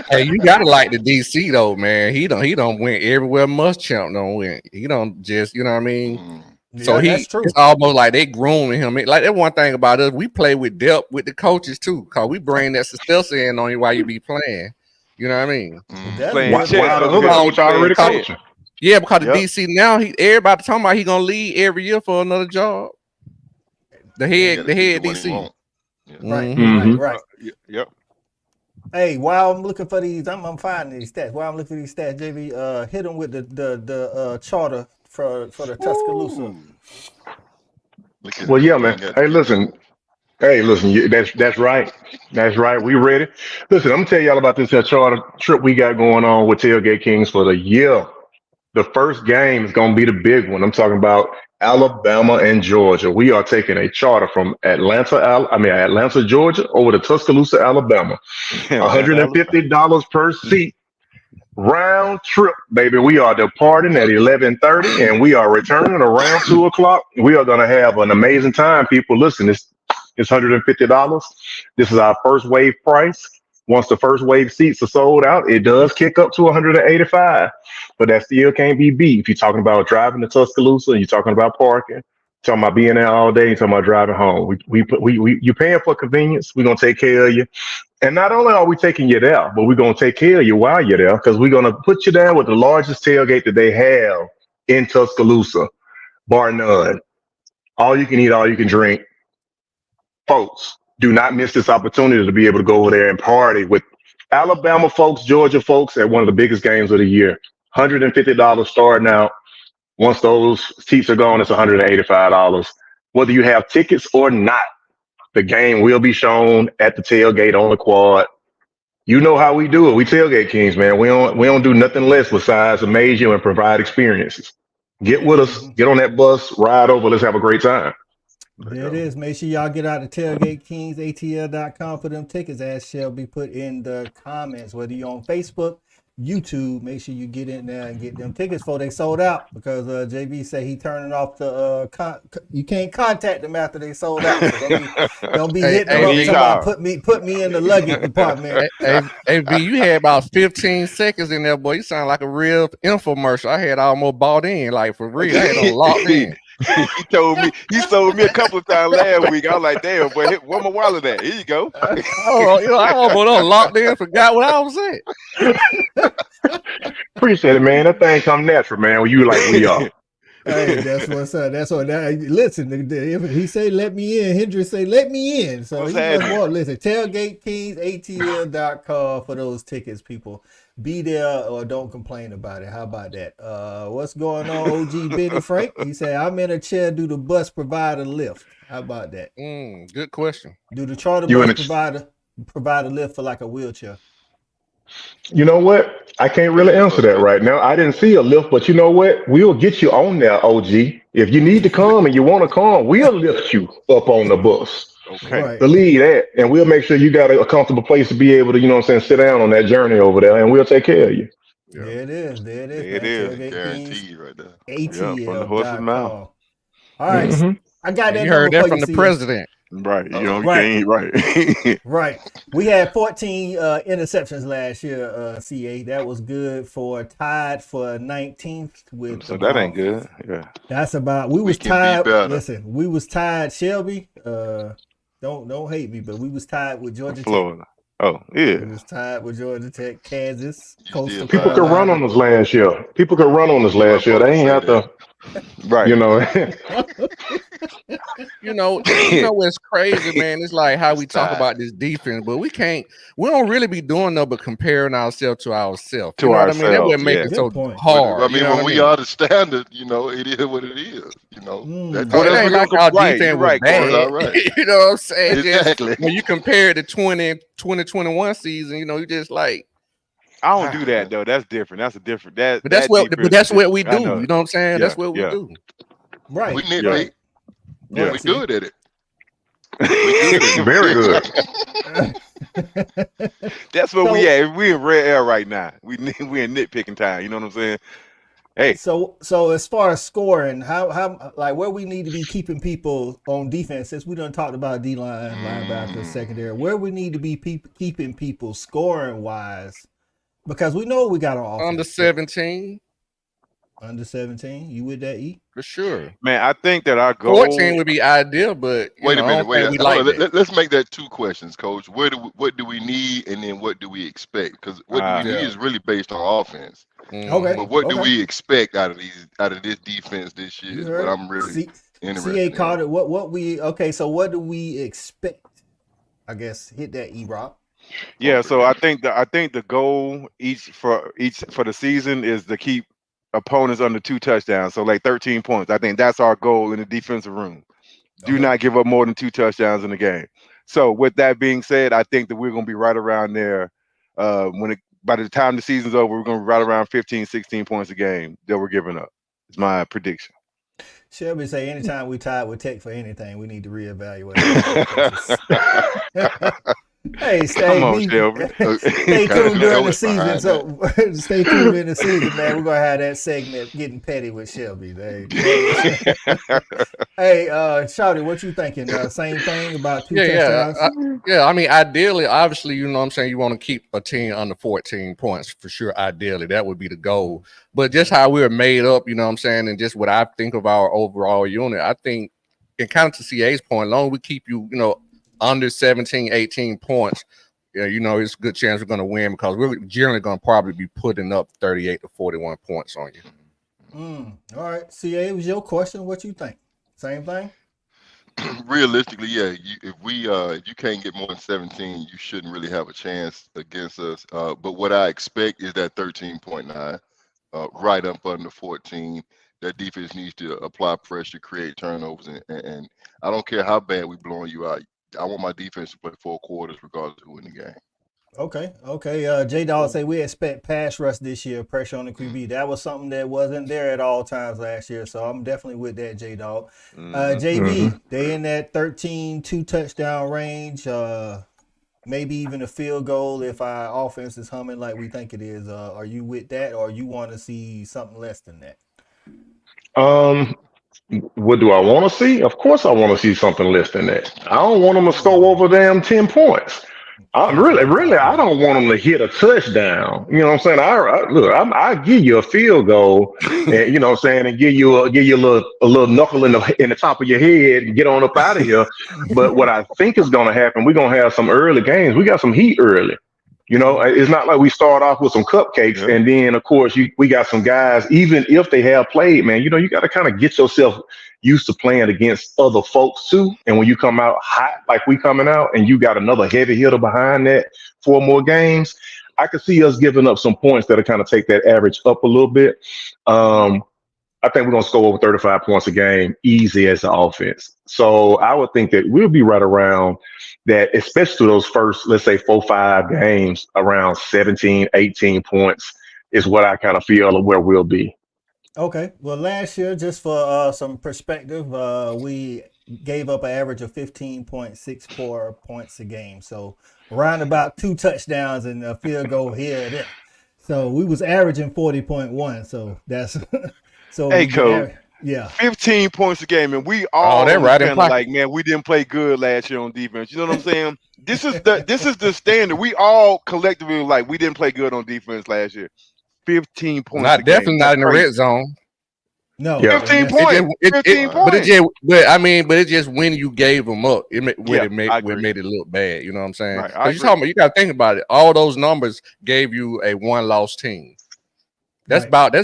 S9: Hey, you gotta like the DC though, man. He don't win everywhere. Muschamp don't win. He don't just, you know what I mean. So
S5: that's true.
S9: It's almost like they grooming him. Like that one thing about us, we play with depth with the coaches too, cause we bring that success in on you while you be playing. You know what I mean?
S8: Playing chess.
S10: Wow, the other coach already coaching.
S9: Yeah, because the DC now, everybody talking about he gonna leave every year for another job. The head DC.
S5: Right.
S8: Yep.
S5: Hey, while I'm looking for these, I'm finding these stats. While I'm looking for these stats, JV, hit them with the charter for the Tuscaloosa.
S10: Well, yeah, man. Hey, listen. That's right. That's right. We ready. Listen, I'm gonna tell y'all about this charter trip we got going on with Tailgate Kings for the year. The first game is gonna be the big one. I'm talking about Alabama and Georgia. We are taking a charter from Atlanta, Georgia, over to Tuscaloosa, Alabama. $150 per seat. Round trip, baby. We are departing at 11:30, and we are returning around 2 o'clock. We are gonna have an amazing time, people. Listen, it's $150. This is our first wave price. Once the first wave seats are sold out, it does kick up to $185, but that still can't be beat. If you're talking about driving to Tuscaloosa, you're talking about parking, talking about being there all day, you're talking about driving home. You're paying for convenience. We're gonna take care of you, and not only are we taking you there, but we're gonna take care of you while you're there, because we're gonna put you down with the largest tailgate that they have in Tuscaloosa, bar none. All you can eat, all you can drink. Folks, do not miss this opportunity to be able to go over there and party with Alabama folks, Georgia folks at one of the biggest games of the year. $150 starting out. Once those seats are gone, it's $185. Whether you have tickets or not, the game will be shown at the tailgate on the quad. You know how we do it. We Tailgate Kings, man. We don't do nothing less besides amaze you and provide experiences. Get with us. Get on that bus. Ride over. Let's have a great time.
S5: There it is. Make sure y'all get out to tailgatekingsatl.com for them tickets, as shall be put in the comments. Whether you're on Facebook, YouTube, make sure you get in there and get them tickets before they sold out, because JB said he turning off the you can't contact them after they sold out. So don't be hitting them up. Put me in the luggage department.
S9: Hey, B, you had about 15 seconds in there, boy. You sound like a real infomercial. I had almost bought in, like for real. I had them locked in.
S8: He sold me a couple of times last week. I was like, damn, boy, where my wallet at? Here you go.
S9: I almost locked in, forgot what I was saying.
S10: Appreciate it, man. That thing come natural, man. When you like we are.
S5: Hey, that's what's up. That's what. Listen, if he say let me in, Hendrix say let me in. So he must want. Listen, tailgatekingsatl.com for those tickets, people. Be there or don't complain about it. How about that? What's going on, OG Benny Frank? He said, I'm in a chair. Do the bus provide a lift? How about that?
S9: Good question.
S5: Do the charter bus provide a lift for like a wheelchair?
S10: You know what? I can't really answer that right now. I didn't see a lift, but you know what? We'll get you on there, OG. If you need to come and you want to come, we'll lift you up on the bus.
S8: Okay.
S5: Right.
S10: Believe that. And we'll make sure you got a comfortable place to be able to, you know what I'm saying, sit down on that journey over there, and we'll take care of you.
S5: Yeah. There it is.
S8: It is.
S11: Guaranteed right there.
S5: ATL.
S8: From the horse's mouth.
S5: All right. I got that.
S9: You heard that from the president.
S8: Right. You know, right.
S5: Right. We had 14 interceptions last year, CA. That was good for tied for 19th with.
S8: So that ain't good. Yeah.
S5: That's about. We was tied. Listen, we was tied. Shelby. Don't hate me, but we was tied with Georgia
S8: Florida.
S5: Tech.
S8: Oh, yeah.
S5: We was tied with Georgia Tech, Kansas, Coastal.
S10: People could run on us last year. They ain't have to.
S8: Right.
S10: You know,
S9: You know what's crazy, man? It's like how we talk about this defense, but we don't really be doing no but comparing ourselves to ourselves. You
S8: To
S9: know what I mean? That would
S8: ourselves,
S9: make
S8: yeah.
S9: it so
S11: But,
S9: hard.
S11: I
S9: You
S11: mean,
S9: know what
S11: when
S9: I
S11: we
S9: mean?
S11: are the standard, it is what it is. That
S8: What
S9: It
S8: else
S9: ain't
S8: we
S9: like
S8: gonna
S9: our
S8: right?
S9: defense
S8: You're
S9: was
S8: right,
S11: goes
S9: bad.
S11: out right.
S9: You know what I'm saying? Just
S11: Exactly.
S9: when you compare it to 2021 season, you just like,
S8: I don't do that though. That's different. That's a different that
S9: but
S8: that defense is
S9: that's what we
S8: different. I
S9: do.
S8: know
S9: You
S8: it.
S9: know what I'm saying? That's
S8: Yeah,
S9: what we
S8: yeah,
S9: do.
S5: Right.
S11: We
S8: yeah,
S11: nitpick.
S5: Go
S8: yeah.
S5: ahead,
S11: We
S5: see.
S11: good at it. We good at it.
S10: very good.
S8: That's where we
S5: So,
S8: at. We in red air right now. We in nitpicking time. You know what I'm saying? Hey,
S5: so as far as scoring, how like where we need to be keeping people on defense, since we done talked about D line, linebackers, secondary, where we need to be keeping people scoring wise, because we know we got our
S9: Under
S5: offense.
S9: 17,
S5: Under 17, you with that, E?
S9: for sure.
S8: man, I think that our
S9: 14
S8: goal.
S9: would be ideal, but
S11: Wait a
S9: I
S11: minute.
S9: don't think we
S11: Hold
S9: like
S11: on.
S9: that.
S11: Let's make that two questions, Coach. What do we need, and then what do we expect? Because what do we need
S9: Yeah.
S11: is really based on offense.
S5: Okay.
S11: But what do
S5: Okay.
S11: we expect out of this defense this year
S5: You
S11: is what
S5: heard
S11: I'm really
S5: CA
S11: interested
S5: called
S11: in.
S5: it. What we okay? So what do we expect? I guess hit that, E Rob.
S8: Yeah, so I think the goal for the season is to keep opponents under 2 touchdowns. So like 13 points. I think that's our goal in the defensive room. Do
S5: Okay.
S8: not give up more than 2 touchdowns in the game. So with that being said, I think that we're going to be right around there. By the time the season's over, we're going to be right around 15, 16 points a game that we're giving up. It's my prediction.
S5: Shelby say anytime we tied with Tech for anything, we need to reevaluate. Hey,
S8: Come on, Shelby.
S5: stay
S11: Kinda
S5: tuned during the
S11: notes
S5: season.
S11: behind
S5: So stay tuned in the season, man. We're gonna have that segment getting petty with Shelby. Hey, Shawty, what you thinking? Same thing about 2 touchdowns?
S9: I mean, ideally, obviously, you know what I'm saying, you want to keep a team under 14 points for sure. Ideally, that would be the goal. But just how we're made up, you know what I'm saying, and just what I think of our overall unit, I think, and kind of to CA's point, as long as we keep you, under 17, 18 points, it's a good chance we're going to win, because we're generally going to probably be putting up 38 to 41 points on you.
S5: All right, CA, was your question. What you think? Same thing?
S11: Realistically, yeah. If you can't get more than 17, you shouldn't really have a chance against us. But what I expect is that 13.9, right up under 14. That defense needs to apply pressure, create turnovers, and I don't care how bad we blowing you out. I want my defense to play 4 quarters regardless of who in the game.
S5: Okay. J Dog say we expect pass rush this year, pressure on the QB. That was something that wasn't there at all times last year, so I'm definitely with that, J Dog. JB, they in that 13 2 touchdown range, maybe even a field goal if our offense is humming like we think it is. Are you with that, or you want to see something less than that?
S10: What do I want to see? Of course, I want to see something less than that. I don't want them to score over damn 10 points. I don't want them to hit a touchdown. You know what I'm saying? I give you a field goal, and you know what I'm saying, and give you a little knuckle in the top of your head and get on up out of here. But what I think is going to happen, we're going to have some early games. We got some heat early. It's not like we start off with some cupcakes, and then of course we got some guys. Even if they have played, man, you got to kind of get yourself used to playing against other folks too. And when you come out hot like we coming out, and you got another heavy hitter behind that 4 more games, I could see us giving up some points that'll kind of take that average up a little bit. I think we're going to score over 35 points a game, easy as an offense. So I would think that we'll be right around that, especially those first, let's say 4-5 games, around 17, 18 points is what I kind of feel where we'll be.
S5: Okay. Well, last year, just for some perspective, we gave up an average of 15.64 points a game. So around about 2 touchdowns and a field goal here or there. So we was averaging 40.1. So that's so.
S8: Hey, Coach.
S5: Yeah.
S8: 15 points a game, and we all
S9: they're right in pocket.
S8: like, man, we didn't play good last year on defense. You know what I'm saying? This is the standard. We all collectively like we didn't play good on defense last year. 15 points.
S9: Definitely not in the red zone.
S5: No,
S8: 15 points. 15 points.
S9: But it's just when you gave them up, it made it look bad. You know what I'm saying?
S8: Right,
S9: you got to think about it. All those numbers gave you a 1-loss team. That's about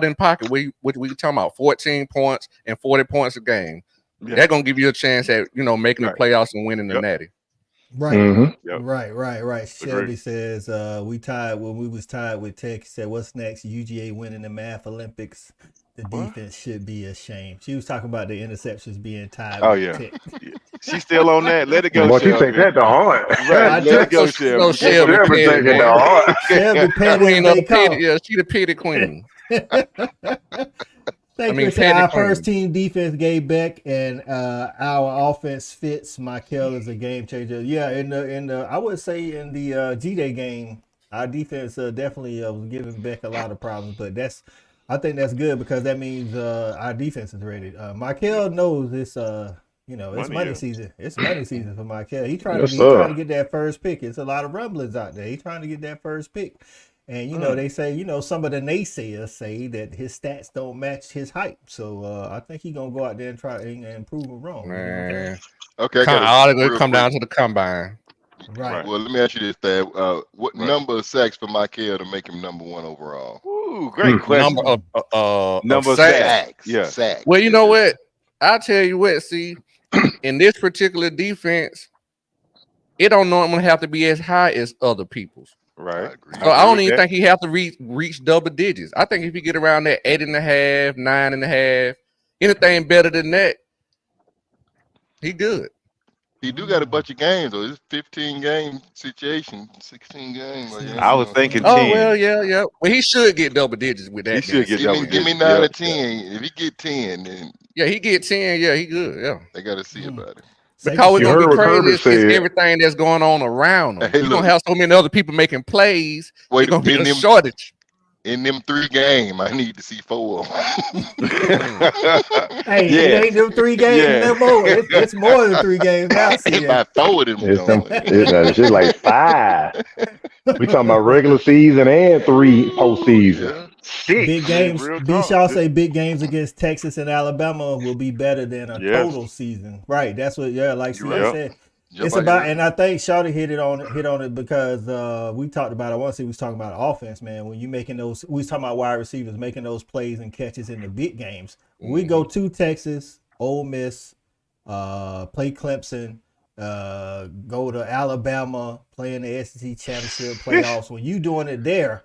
S9: in pocket. We talking about 14 points and 40 points a game.
S8: Yeah.
S9: They're gonna give you a chance at making the playoffs and winning the Natty.
S5: Right.
S10: Mm-hmm.
S5: Right. Shelby says we tied when we was tied with Tech. He said, "What's next? UGA winning the Math Olympics. The defense should be ashamed." She was talking about the interceptions being tied with Tech.
S8: She's still on that. Let it go.
S10: Boy, you take that to heart.
S8: Right. Let it go, Shelby.
S10: Shelby take it to heart.
S5: Shelby petty.
S9: She the petty queen.
S5: Our first team defense gave back, and our offense fits. Michael is a game changer. Yeah, in the I would say in the G-Day game, our defense definitely was giving back a lot of problems. But I think that's good because that means our defense is ready. Michael knows this. It's money season. It's money season for Michael. He's trying to get that first pick. It's a lot of rumblings out there. He's trying to get that first pick. And, they say, some of the naysayers say that his stats don't match his hype. So I think he's going to go out there and try and prove them wrong.
S9: Man.
S11: Okay.
S9: All of it come down to the combine.
S5: Right.
S11: Well, let me ask you this, Thad. What number of sacks for Michael to make him number one overall?
S8: Ooh, great question.
S9: Number of
S11: sacks.
S8: Yeah.
S11: Sacks.
S9: Well, you know what? I'll tell you what, see, in this particular defense, it don't normally have to be as high as other people's.
S8: Right.
S9: So I don't even think he have to reach double digits. I think if you get around that 8.5, 9.5, anything better than that, he good.
S11: He do got a bunch of games though. It's 15 game situation, 16 games.
S8: I was thinking 10.
S9: Oh well, yeah. Well, he should get double digits with that.
S8: He should get double digits.
S11: Give me 9 or 10. If he get 10, then
S9: he get 10. Yeah, he good. Yeah,
S11: they got to see about it.
S9: Because we're gonna be crazy is everything that's going on around them. You're gonna have so many other people making plays. It's gonna be a shortage.
S11: In them 3 games, I need to see 4 of them.
S5: It ain't them 3 games no more. It's more than 3 games now.
S11: It's about 4 of them.
S10: It's just like 5. We talking about regular season and 3 postseason. 6.
S5: Big games. B-Shaw say big games against Texas and Alabama will be better than a total season. Right. That's what. Yeah, like she said. It's about, and I think Shawty hit on it because we talked about. I want to say we was talking about offense, man. When you making those, we was talking about wide receivers making those plays and catches in the big games. When we go to Texas, Ole Miss, play Clemson, go to Alabama, play in the SEC championship playoffs. When you doing it there,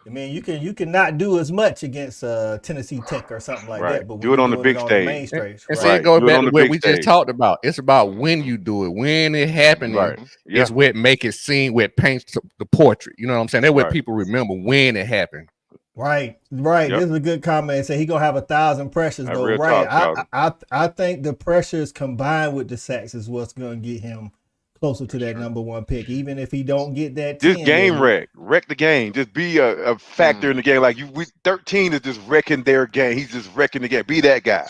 S5: I mean, you can not do as much against Tennessee Tech or something like that, but
S8: do it on the big stage.
S5: Main stage.
S9: And see, it goes back to what we just talked about. It's about when you do it, when it happening. Is what make it seem, what paints the portrait. You know what I'm saying? That's what people remember when it happened.
S5: Right. This is a good comment. Say he gonna have 1,000 pressures though. Right. I think the pressures combined with the sacks is what's gonna get him closer to that number 1 pick, even if he don't get that.
S8: Just game wreck the game. Just be a factor in the game. Like 13 is just wrecking their game. He's just wrecking the game. Be that guy.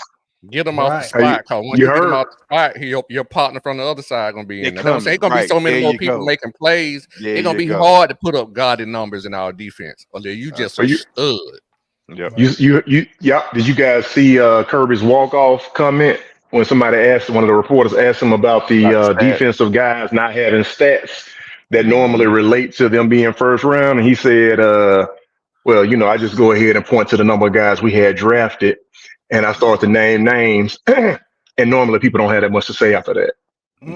S9: Get him off the spot. Cause when you get him off the spot, your partner from the other side gonna be in there. It's gonna be so many more people making plays. It's gonna be hard to put up godly numbers in our defense, unless you just a stud.
S10: Yep. Did you guys see Kirby's walk-off comment? When somebody asked, one of the reporters asked him about the defensive guys not having stats that normally relate to them being first round. And he said, well, I just go ahead and point to the number of guys we had drafted. And I start to name names. And normally people don't have that much to say after that.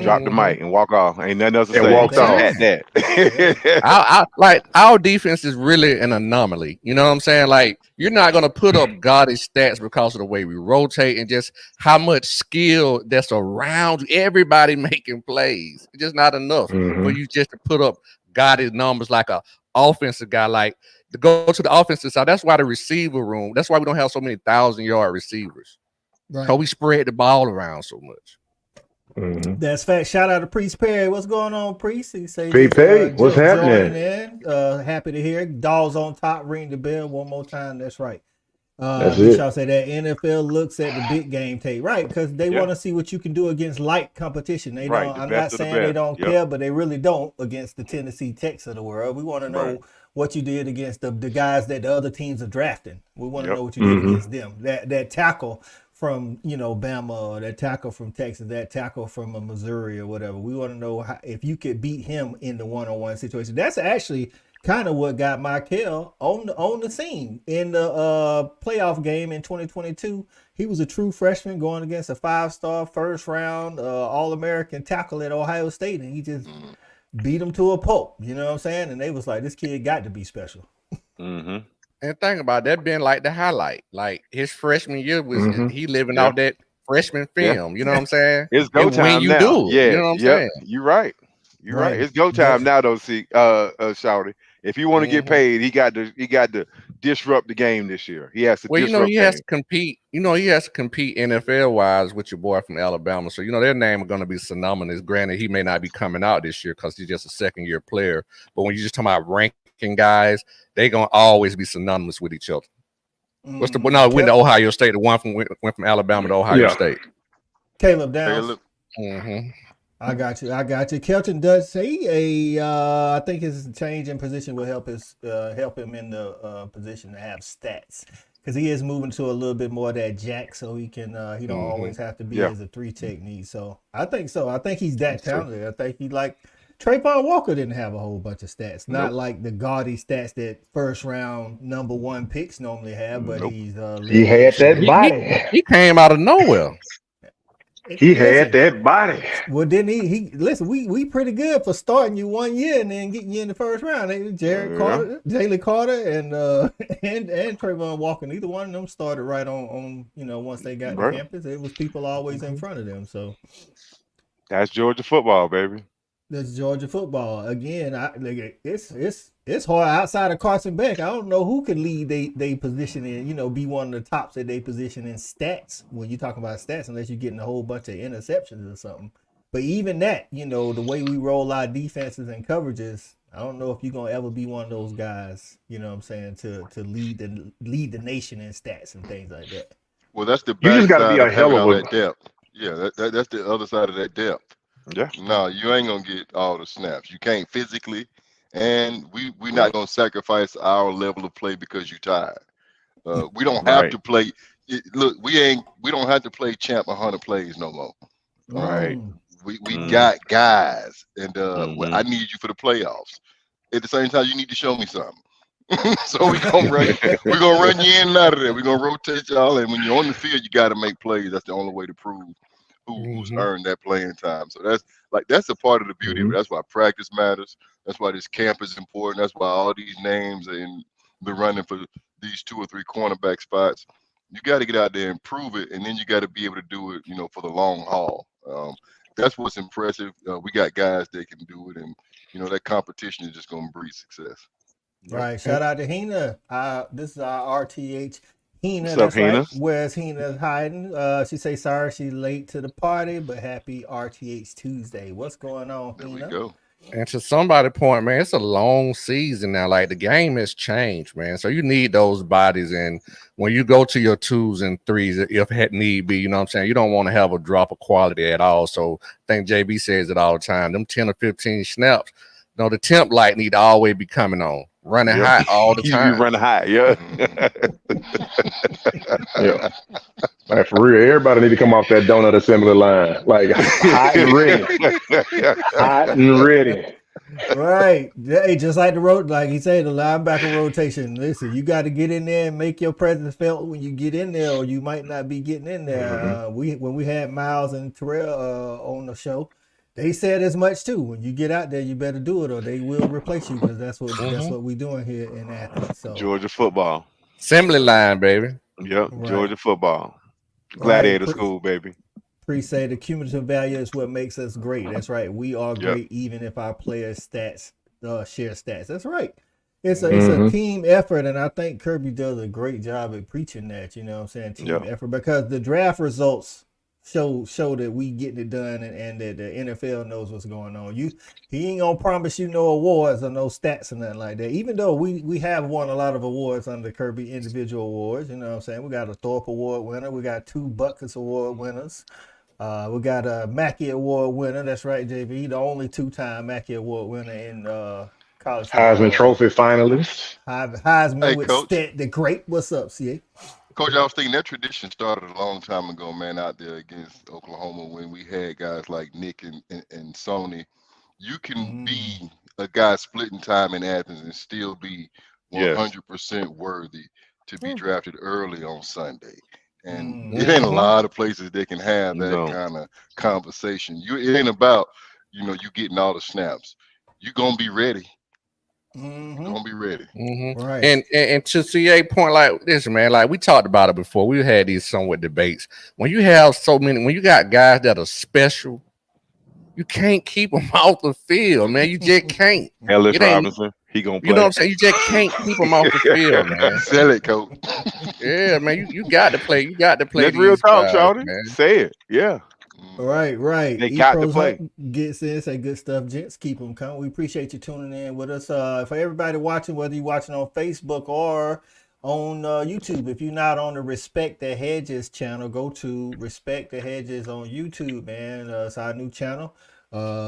S8: Drop the mic and walk off. Ain't nothing else to say.
S10: And walked off.
S8: That.
S9: Like our defense is really an anomaly. You know what I'm saying? Like you're not gonna put up gaudy stats because of the way we rotate and just how much skill that's around you. Everybody making plays. It's just not enough for you just to put up gaudy numbers like a offensive guy. Like to go to the offensive side. That's why the receiver room. That's why we don't have so many 1,000-yard receivers. Because we spread the ball around so much.
S5: That's fact. Shout out to Priest Perry. What's going on, Priest? He says,
S10: Perry, what's happening?
S5: Happy to hear. Dogs on top. Ring the bell one more time. That's right.
S10: That's it.
S5: Y'all say that NFL looks at the big game tape, right? Because they want to see what you can do against light competition. They don't. I'm not saying they don't care, but they really don't against the Tennessee Techs of the world. We want to know what you did against the guys that the other teams are drafting. We want to know what you did against them. That tackle from Bama, or that tackle from Texas, that tackle from Missouri or whatever. We want to know if you could beat him in the one-on-one situation. That's actually kind of what got Michael on the scene in the playoff game in 2022. He was a true freshman going against a 5-star first round All-American tackle at Ohio State, and he just beat him to a pulp. You know what I'm saying? And they was like, this kid got to be special.
S9: And think about that being like the highlight. Like his freshman year was he living off that freshman film. You know what I'm saying?
S8: It's go time
S9: when you
S8: now.
S9: do it, you know what I'm saying?
S8: You're right. You're right. It's go time now, though. See, Shouty. If you want to get paid, he got to disrupt the game this year. He has to.
S9: Well,
S8: disrupt
S9: he has to compete. He has to compete NFL wise with your boy from Alabama. So their name are going to be synonymous. Granted, he may not be coming out this year because he's just a second-year player. But when you just talking about ranking guys, they're gonna always be synonymous with each other. What's the went to Ohio State? The one went from Alabama to Ohio State.
S5: Caleb Downs. I got you. Kelton does say I think his change in position will help him in the position to have stats, because he is moving to a little bit more of that jack, so he can he don't always have to be as a 3 technique. So I think he's that talented. I think he like Trayvon Walker didn't have a whole bunch of stats, not like the gaudy stats that first round number 1 picks normally have, but
S10: he had that body.
S9: He came out of nowhere.
S10: He had that body.
S5: Well, didn't he listen, we pretty good for starting you 1 year and then getting you in the first round. Carter, Jalen Carter, and Trayvon Walker, neither one of them started right on once they got to campus. It was people always in front of them. So
S8: that's Georgia football, baby.
S5: That's Georgia football. Again, it's hard outside of Carson Beck. I don't know who could lead they position in, be one of the tops at their position in stats when you talk about stats, unless you're getting a whole bunch of interceptions or something. But even that, the way we roll our defenses and coverages, I don't know if you're gonna ever be one of those guys, you know what I'm saying, to lead the nation in stats and things like that.
S11: Well, that's the
S10: you just got to be a hell of
S11: a depth. Yeah, that's the other side of that depth.
S8: Yeah.
S11: No, you ain't gonna get all the snaps. You can't physically, and we're not gonna sacrifice our level of play because you're tired. We don't have to play. Look, we don't have to play champ 100 plays no more.
S8: Right.
S11: We got guys, and I need you for the playoffs. At the same time, you need to show me something. So we're gonna run you in and out of there. We're gonna rotate y'all, and when you're on the field, you got to make plays. That's the only way to prove who's earned that playing time. So that's a part of the beauty of it. That's why practice matters. That's why this camp is important. That's why all these names are in the running for these 2 or 3 cornerback spots. You got to get out there and prove it, and then you got to be able to do it, for the long haul. That's what's impressive. We got guys that can do it, and that competition is just going to breed success.
S5: Right. Shout out to Hina. This is our RTH. Hina,
S8: what's up, Hina?
S5: Right. Where's Hina hiding? She say sorry she's late to the party, but happy RTH Tuesday. What's going on,
S11: There
S5: Hina?
S11: we go.
S9: And to somebody's point, man, it's a long season now. Like the game has changed, man. So you need those bodies. And when you go to your 2s and 3s, if it need be, you know what I'm saying? You don't want to have a drop of quality at all. So I think JB says it all the time. Them 10 or 15 snaps, the temp light need to always be coming on. Running high all the time.
S8: You running high, yeah.
S10: Yeah. Like for real, everybody need to come off that donut assembly line. Like hot and ready. Hot and ready.
S5: Right. Hey, just like like he said, the linebacker rotation. Listen, you got to get in there and make your presence felt when you get in there, or you might not be getting in there. When we had Miles and Terrell on the show, they said as much too. When you get out there, you better do it, or they will replace you, because that's what we're doing here in Athens. So
S8: Georgia football,
S9: assembly line, baby.
S8: Yep,
S5: Right.
S8: Georgia football, gladiator school, baby.
S5: Say the cumulative value is what makes us great. That's right. We are great even if our players' stats share stats. That's right. It's a team effort, and I think Kirby does a great job at preaching that. You know what I'm saying? Team effort, because the draft results show that we getting it done, and that the NFL knows what's going on. He ain't gonna promise you no awards or no stats or nothing like that. Even though we have won a lot of awards under Kirby, individual awards. You know what I'm saying? We got a Thorpe Award winner. We got 2 Butkus Award winners. We got a Mackey Award winner. That's right, JB. The only 2-time Mackey Award winner in college.
S10: Heisman Trophy finalist.
S5: Heisman with
S11: Coach.
S5: Stat the Great. What's up, CA?
S11: Coach, I was thinking that tradition started a long time ago, man, out there against Oklahoma when we had guys like Nick and Sony. You can be a guy splitting time in Athens and still be
S8: Yes.
S11: 100% worthy to be drafted early on Sunday. And
S5: Mm.
S11: it ain't a lot of places that can have that
S8: No.
S11: kind of conversation. It ain't about, you getting all the snaps. You gonna be ready.
S5: Mm-hmm.
S11: Gonna be ready.
S9: Mm-hmm.
S5: Right.
S9: And to CA point, like this, man, like we talked about it before. We had these somewhat debates. When you have so many, when you got guys that are special, you can't keep them off the field, man. You just can't.
S8: Ellis
S9: It ain't,
S8: Robinson, he gonna play.
S9: you know what I'm saying? You just can't keep them off the field, man.
S11: Sell it, coach.
S9: Yeah, man. You got to play. You got to play
S8: That's real
S9: these
S8: talk,
S9: guys,
S8: Shawty.
S9: man.
S8: Say it. Yeah.
S5: Right.
S8: They got to play.
S5: Gets in, say good stuff, gents. Keep them coming. We appreciate you tuning in with us. For everybody watching, whether you're watching on Facebook or on YouTube, if you're not on the Respect the Hedges channel, go to Respect the Hedges on YouTube, man. It's our new channel.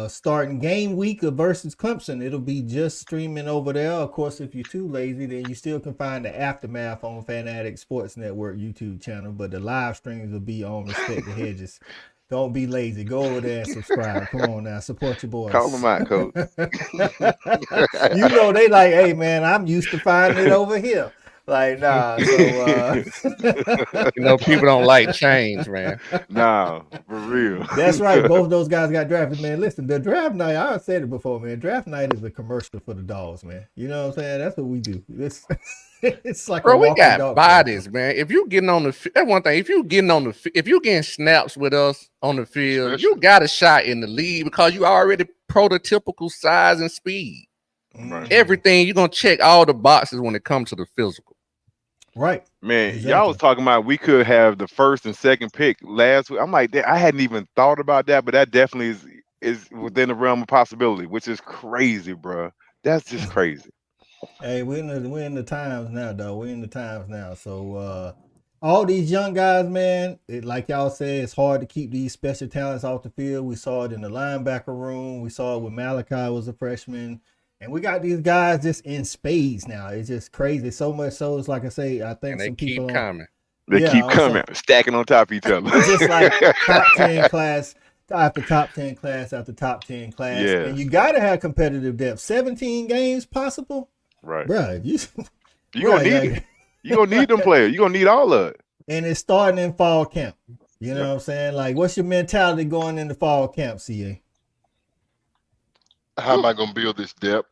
S5: Starting game week of versus Clemson, it'll be just streaming over there. Of course, if you're too lazy, then you still can find the aftermath on Fanatic Sports Network YouTube channel, but the live streams will be on Respect the Hedges. Don't be lazy. Go over there and subscribe. Come on now, support your boys.
S8: Call them out, coach.
S5: You know they like, hey man, I'm used to finding it over here. Like, nah. So
S9: people don't like change, man.
S8: Nah, for real.
S5: That's right. Both of those guys got drafted, man. Listen, the draft night, I've said it before, man. Draft night is a commercial for the dogs, man. You know what I'm saying? That's what we do. It's like
S9: Bro,
S5: a
S9: we
S5: walking
S9: got
S5: dog
S9: bodies,
S5: commercial.
S9: man. If you getting on the, that's one thing. If you getting snaps with us on the field, you got a shot in the league because you already prototypical size and speed.
S8: Right.
S9: Everything you're gonna check all the boxes when it comes to the physical.
S5: Right.
S8: Man,
S5: Exactly.
S8: y'all was talking about we could have the first and second pick last week. I'm like, I hadn't even thought about that, but that definitely is within the realm of possibility, which is crazy, bro. That's just crazy.
S5: Hey, we're in the times now, though. We're in the times now. So all these young guys, man, like y'all said, it's hard to keep these special talents off the field. We saw it in the linebacker room. We saw it when Malachi was a freshman. And we got these guys just in spades now. It's just crazy. So much so, it's like I say, I think
S9: And they
S5: some people
S9: keep coming.
S8: They keep coming, stacking on top of each other.
S5: Just like top 10 class after top 10 class after top 10 class.
S8: Yes.
S5: And you got to have competitive depth. 17 games possible?
S8: Right.
S5: Bro,
S8: you gonna need it. You gonna need them players. You gonna need all of it.
S5: And it's starting in fall camp. You know what I'm saying? Like, what's your mentality going into fall camp, CA?
S11: How am I going to build this depth?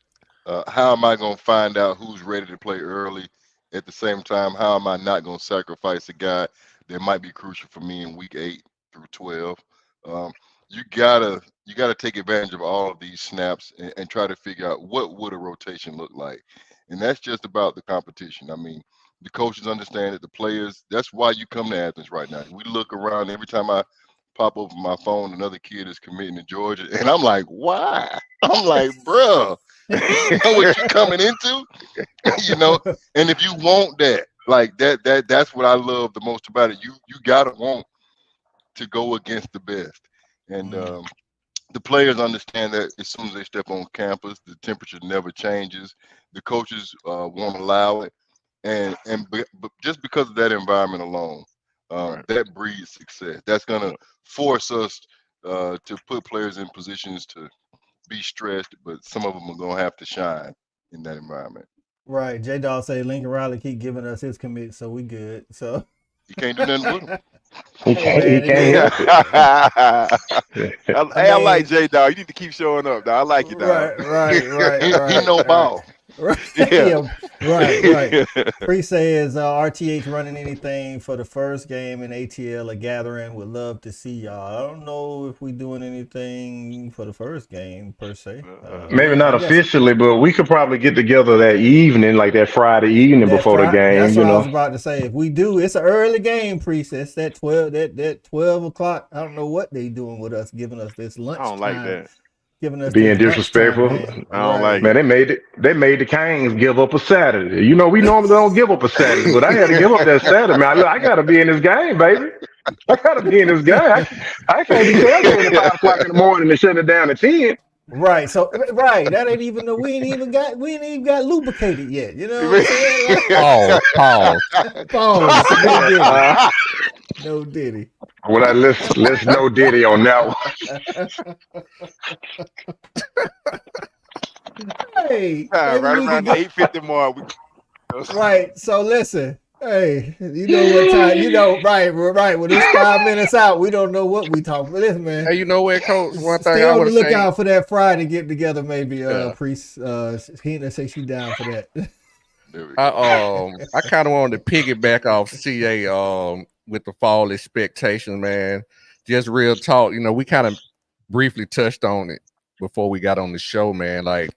S11: How am I going to find out who's ready to play early? At the same time, how am I not going to sacrifice a guy that might be crucial for me in week 8 through 12? You gotta take advantage of all of these snaps and try to figure out what would a rotation look like. And that's just about the competition. I mean, the coaches understand it, the players. That's why you come to Athens right now. We look around every time I pop open my phone, another kid is committing to Georgia, and I'm like, why? I'm like, bro, you know what you're coming into, And if you want that, like that's what I love the most about it. You gotta want to go against the best, and the players understand that as soon as they step on campus, the temperature never changes. The coaches won't allow it, and just because of that environment alone. That breeds success. That's gonna force us to put players in positions to be stressed, but some of them are gonna have to shine in that environment.
S5: Right. J-Dawg say Lincoln Riley keep giving us his commit, so we good. So
S11: you can't do nothing with him.
S10: He can't help it.
S8: I like J-Dawg. You need to keep showing up, dog. I like you, dog.
S5: Right.
S11: He no ball.
S5: Right.
S8: Yeah.
S5: Right. Pre says RTH running anything for the first game in ATL, a gathering. Would love to see y'all. I don't know if we doing anything for the first game per se.
S10: Maybe not officially, but we could probably get together that evening, like that Friday evening before the game.
S5: That's what I was about to say. If we do, it's an early game, Priest. It's that 12 o'clock. I don't know what they doing with us, giving us this lunch.
S8: I don't like that.
S5: Giving us
S10: being disrespectful.
S8: I don't like
S10: man, they made the Canes give up a Saturday. We normally don't give up a Saturday, but I had to give up that Saturday, man. I gotta be in this game, baby. I gotta be in this game. I can't be telling you at 5 o'clock in the morning and shut it down at 10.
S5: Right. So that ain't even we ain't even got lubricated yet. You know what I'm saying?
S9: Pause.
S5: No Diddy.
S10: Well, let's no Diddy on that one.
S5: Hey,
S8: Right
S5: maybe we
S8: around
S5: can
S8: the 850 mark.
S5: right. So listen. Hey, you know what time? You know, right. When it's 5 minutes out, we don't know what we talk. But listen, man.
S9: Hey, you know what, Coach? One thing
S5: Stay
S9: I
S5: on
S9: want
S5: the
S9: to say.
S5: lookout for that Friday get together, maybe.
S9: Yeah.
S5: Priest. Hina say she down for that.
S9: I kind of wanted to piggyback off CA with the fall expectations, man. Just real talk. You know, we kind of briefly touched on it before we got on the show, man. Like,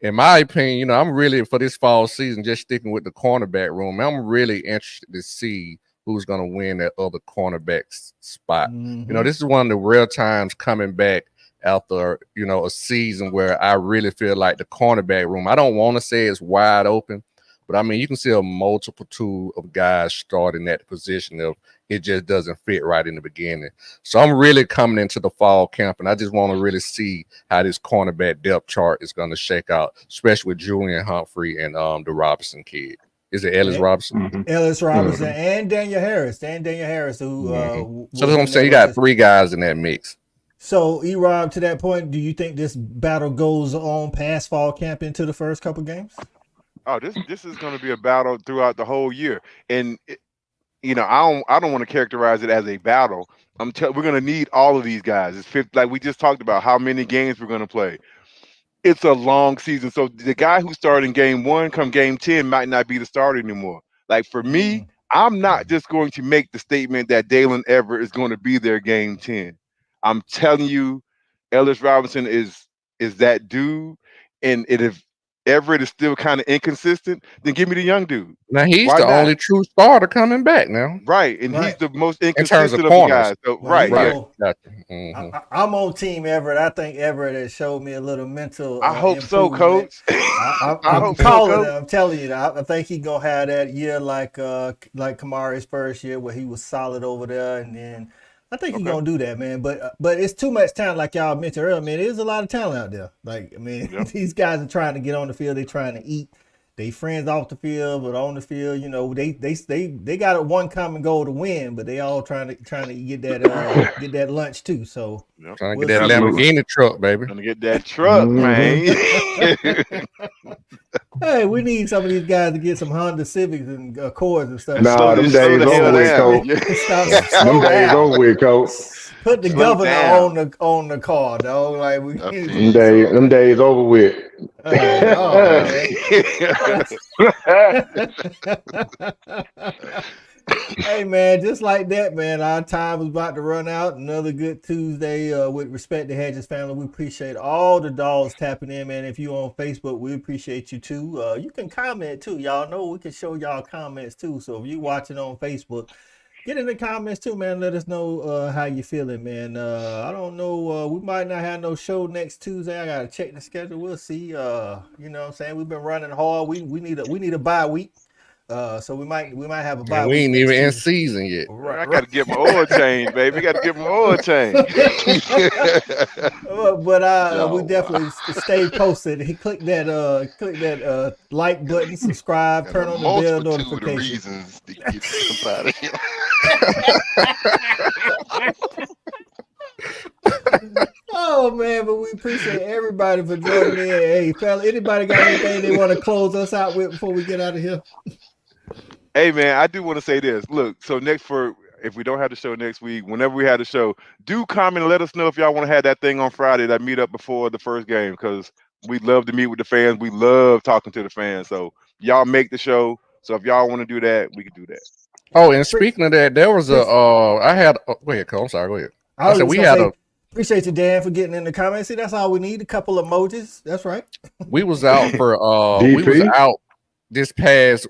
S9: in my opinion, you know, I'm really for this fall season just sticking with the cornerback room. I'm really interested to see who's going to win that other cornerback spot. You know, this is one of the rare times coming back after, you know, a season where I really feel like the cornerback room, I don't want to say it's wide open, but I mean, you can see a multitude of guys starting that position if it just doesn't fit right in the beginning. So I'm really coming into the fall camp, and I just want to really see how this cornerback depth chart is going to shake out, especially with Julian Humphrey and the Robinson kid. Is it Ellis Robinson?
S5: Ellis Robinson and Daniel Harris. Who
S9: so that's what I'm saying. You got three guys in that mix.
S5: So, E-Rob, to that point, do you think this battle goes on past fall camp into the first couple games?
S8: Oh, this is going to be a battle throughout the whole year, and you know, I don't want to characterize it as a battle. We're going to need all of these guys. Like we just talked about how many games we're going to play. It's a long season, so the guy who started in game 1 come game 10 might not be the starter anymore. Like for me, I'm not just going to make the statement that Dalen Everett is going to be there game 10. I'm telling you, Ellis Robinson is that dude, and if Everett is still kind of inconsistent, then give me the young dude.
S9: Now he's the only true starter coming back now.
S8: Right, and he's the most
S9: in terms
S8: inconsistent
S9: of
S8: the
S9: corners.
S8: guys. So, right.
S5: I'm on Team Everett. I think Everett has showed me a little mental.
S8: I hope so, Coach.
S5: I'm calling it. I'm telling you. I think he's gonna have that year like Kamari's first year where he was solid over there, and then I think he's gonna do that, man. But it's too much talent, like y'all mentioned earlier, man. There's a lot of talent out there. Like, I mean, these guys are trying to get on the field. They're trying to eat. They friends off the field, but on the field, you know, they got a one common goal to win, but they all trying to get that lunch too. So
S9: trying to get that Lamborghini truck, baby.
S8: Trying to get that truck, man.
S5: Hey, we need some of these guys to get some Honda Civics and Accords and stuff.
S10: Nah, them days over with, Coach. Them days over with, Coach.
S5: Put the governor on the car, dog. Like
S10: them days over with.
S5: Hey man, just like that, man. Our time is about to run out. Another good Tuesday with Respect the Hedges family. We appreciate all the dogs tapping in, man. If you on Facebook, we appreciate you too. You can comment too. Y'all know we can show y'all comments too. So if you watching on Facebook, get in the comments too, man. Let us know how you feeling, man. I don't know. We might not have no show next Tuesday. I gotta check the schedule. We'll see. You know what I'm saying? We've been running hard. We need a bye week. So we might have a bye.
S9: We ain't even in season yet.
S8: Right, I gotta get my oil change, baby. Got to get my oil change.
S5: But we definitely stay posted. He click that like button, subscribe, turn on the bell notification.
S11: Reasons to get somebody.
S5: Oh man, but we appreciate everybody for joining in. Hey, fella, anybody got anything they want to close us out with before we get out of here?
S8: Hey man, I do want to say this. Look, so if we don't have the show next week, whenever we have the show, do comment and let us know if y'all want to have that thing on Friday, that meet up before the first game, because we'd love to meet with the fans. We love talking to the fans. So y'all make the show. So if y'all want to do that, we can do that.
S9: Oh, and speaking of that, there was go ahead, Cole. I'm sorry, go ahead. I said
S5: appreciate you, Dan, for getting in the comments. See, that's all we need. A couple emojis. That's right.
S9: We was out for this past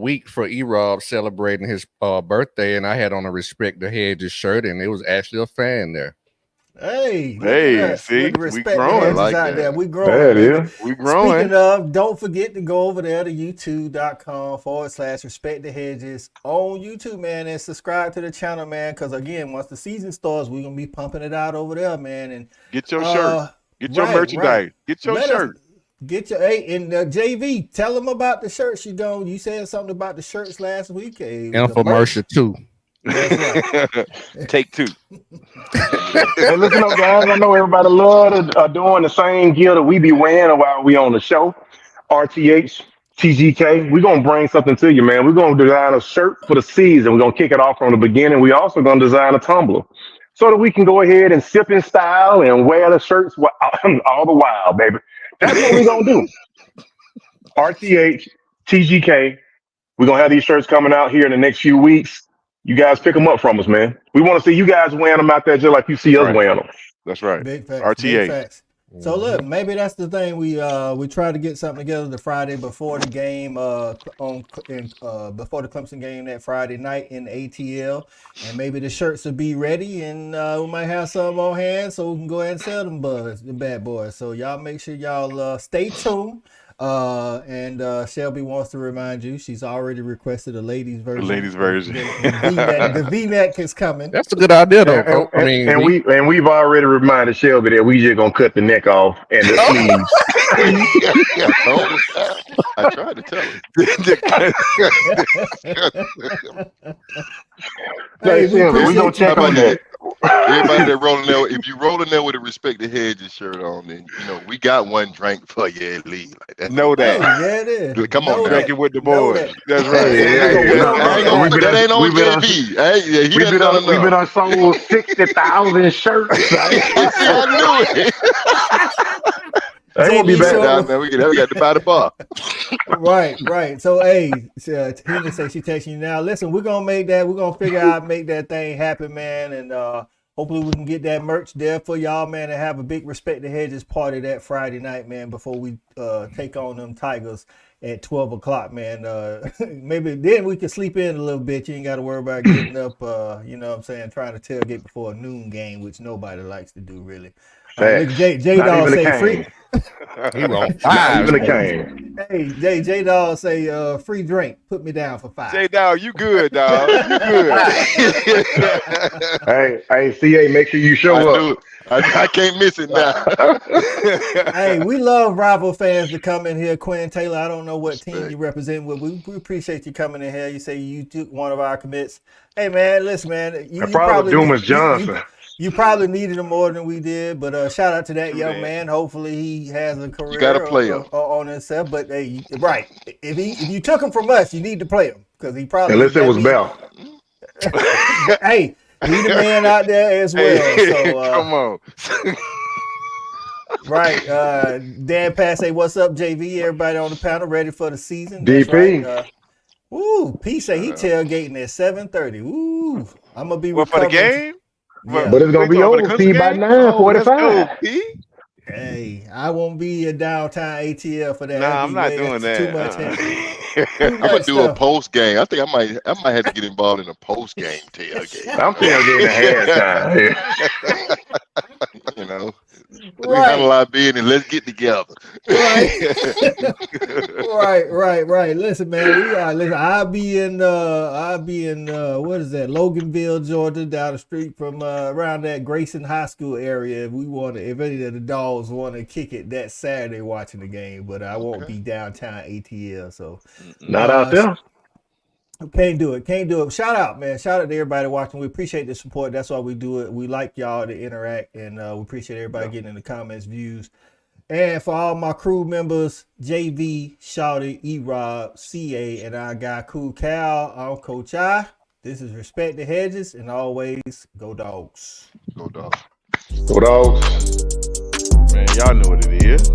S9: week for E-Rob celebrating his birthday, and I had on a Respect the Hedges shirt, and it was actually a fan there.
S5: Hey,
S8: see, we growing
S5: like out there. We growing.
S10: We
S8: growing.
S5: Speaking of, don't forget to go over there to youtube.com/Respect the Hedges on YouTube, man, and subscribe to the channel, man. Because again, once the season starts, we're gonna be pumping it out over there, man. And
S8: get your shirt, get your merchandise, get your shirt.
S5: Get your JV. Tell them about the shirts you said something about the shirts last week.
S9: Infomercial too.
S5: That's right.
S8: Take two.
S10: Hey, listen up, guys. I know everybody love doing the same gear that we be wearing while we on the show. RTH, TGK. We're gonna bring something to you, man. We're gonna design a shirt for the season. We're gonna kick it off from the beginning. We also gonna design a tumbler so that we can go ahead and sip in style and wear the shirts all the while, baby. That's what we're gonna do. RTH, TGK. We're gonna have these shirts coming out here in the next few weeks. You guys pick them up from us, man. We want to see you guys wearing them out there just like you see us wearing them.
S8: That's right.
S5: Big facts.
S8: RTA.
S5: Big facts. So look, maybe that's the thing. We try to get something together the Friday before the game before the Clemson game that Friday night in the ATL, and maybe the shirts will be ready, and we might have some on hand so we can go ahead and sell them the bad boys. So y'all make sure y'all stay tuned. And Shelby wants to remind you she's already requested a ladies version.
S8: The ladies version.
S5: The V-neck is coming.
S9: That's a good idea, though.
S10: We've already reminded Shelby that we just gonna cut the neck off and the sleeves.
S11: I tried to tell him.
S10: Hey, we gonna check on that.
S11: Everybody that rolling there, if you rolling there with a Respect the Hedges shirt on, then we got one drink for you at least. Like that.
S8: Know that.
S5: Yeah, it is.
S11: Come on,
S8: drinking with the boys. That's right.
S11: That ain't on JV.
S10: We've been on sold 60,000 shirts.
S11: I knew it.
S10: They won't be back
S11: down there. We got to buy the bar.
S5: Right. So, hey, Tina say she texting you now. Listen, we're gonna make that. We're gonna figure out make that thing happen, man, and hopefully we can get that merch there for y'all, man, and have a big Respect the Hedges party that Friday night, man, before we take on them Tigers at 12 o'clock, man. Maybe then we can sleep in a little bit. You ain't got to worry about getting up. You know what I'm saying? Trying to tailgate before a noon game, which nobody likes to do, really. Look, J-Dog say free.
S9: He wrong.
S10: Not even a cane.
S5: Hey, J-Dog say free drink. Put me down for 5.
S8: J-Dog, you good, dog. You good.
S10: Hey, CA, make sure you show up.
S11: I can't miss it now.
S5: Hey, we love rival fans to come in here. Quinn Taylor, I don't know what team you represent, but we appreciate you coming in here. You say you took one of our commits. Hey, man, listen, man. You
S10: probably Dumas Johnson.
S5: You probably needed him more than we did, but shout out to that young man. Hopefully he has a career.
S11: You got to play him
S5: on himself. But hey, right, if you took him from us, you need to play him because he probably.
S10: Unless it was Bell.
S5: Hey, he the man out there as well. So
S8: come on.
S5: Right, Dan Pass say, "What's up, JV? Everybody on the panel ready for the season?"
S10: DP.
S5: Right. P say he tailgating at 7:30. Ooh, I'm gonna be
S8: for the game.
S5: Yeah.
S10: But it's gonna be over by 9:45.
S5: Hey, I won't be in downtown ATL for that.
S8: Nah, I'm not doing that.
S5: Too much.
S11: I'm gonna do a post game. I think I might have to get involved in a post game tailgate.
S10: I'm tailgating at halftime.
S11: We got a lot of business. Let's get together.
S5: Right. Listen, man. I'll be in what is that? Loganville, Georgia, down the street from around that Grayson High School area. If any of the dogs want to kick it that Saturday watching the game, but I won't be downtown ATL. So
S10: not out there.
S5: Can't do it. Shout out, man. Shout out to everybody watching. We appreciate the support. That's why we do it. We like y'all to interact, and we appreciate everybody getting in the comments, views. And for all my crew members, JV, Shawty, E-Rob, CA, and our guy Cool Cal, I'm Coach I. This is Respect the Hedges, and always go Dogs.
S11: Go Dogs.
S10: Go Dogs.
S8: Man, y'all know what it is.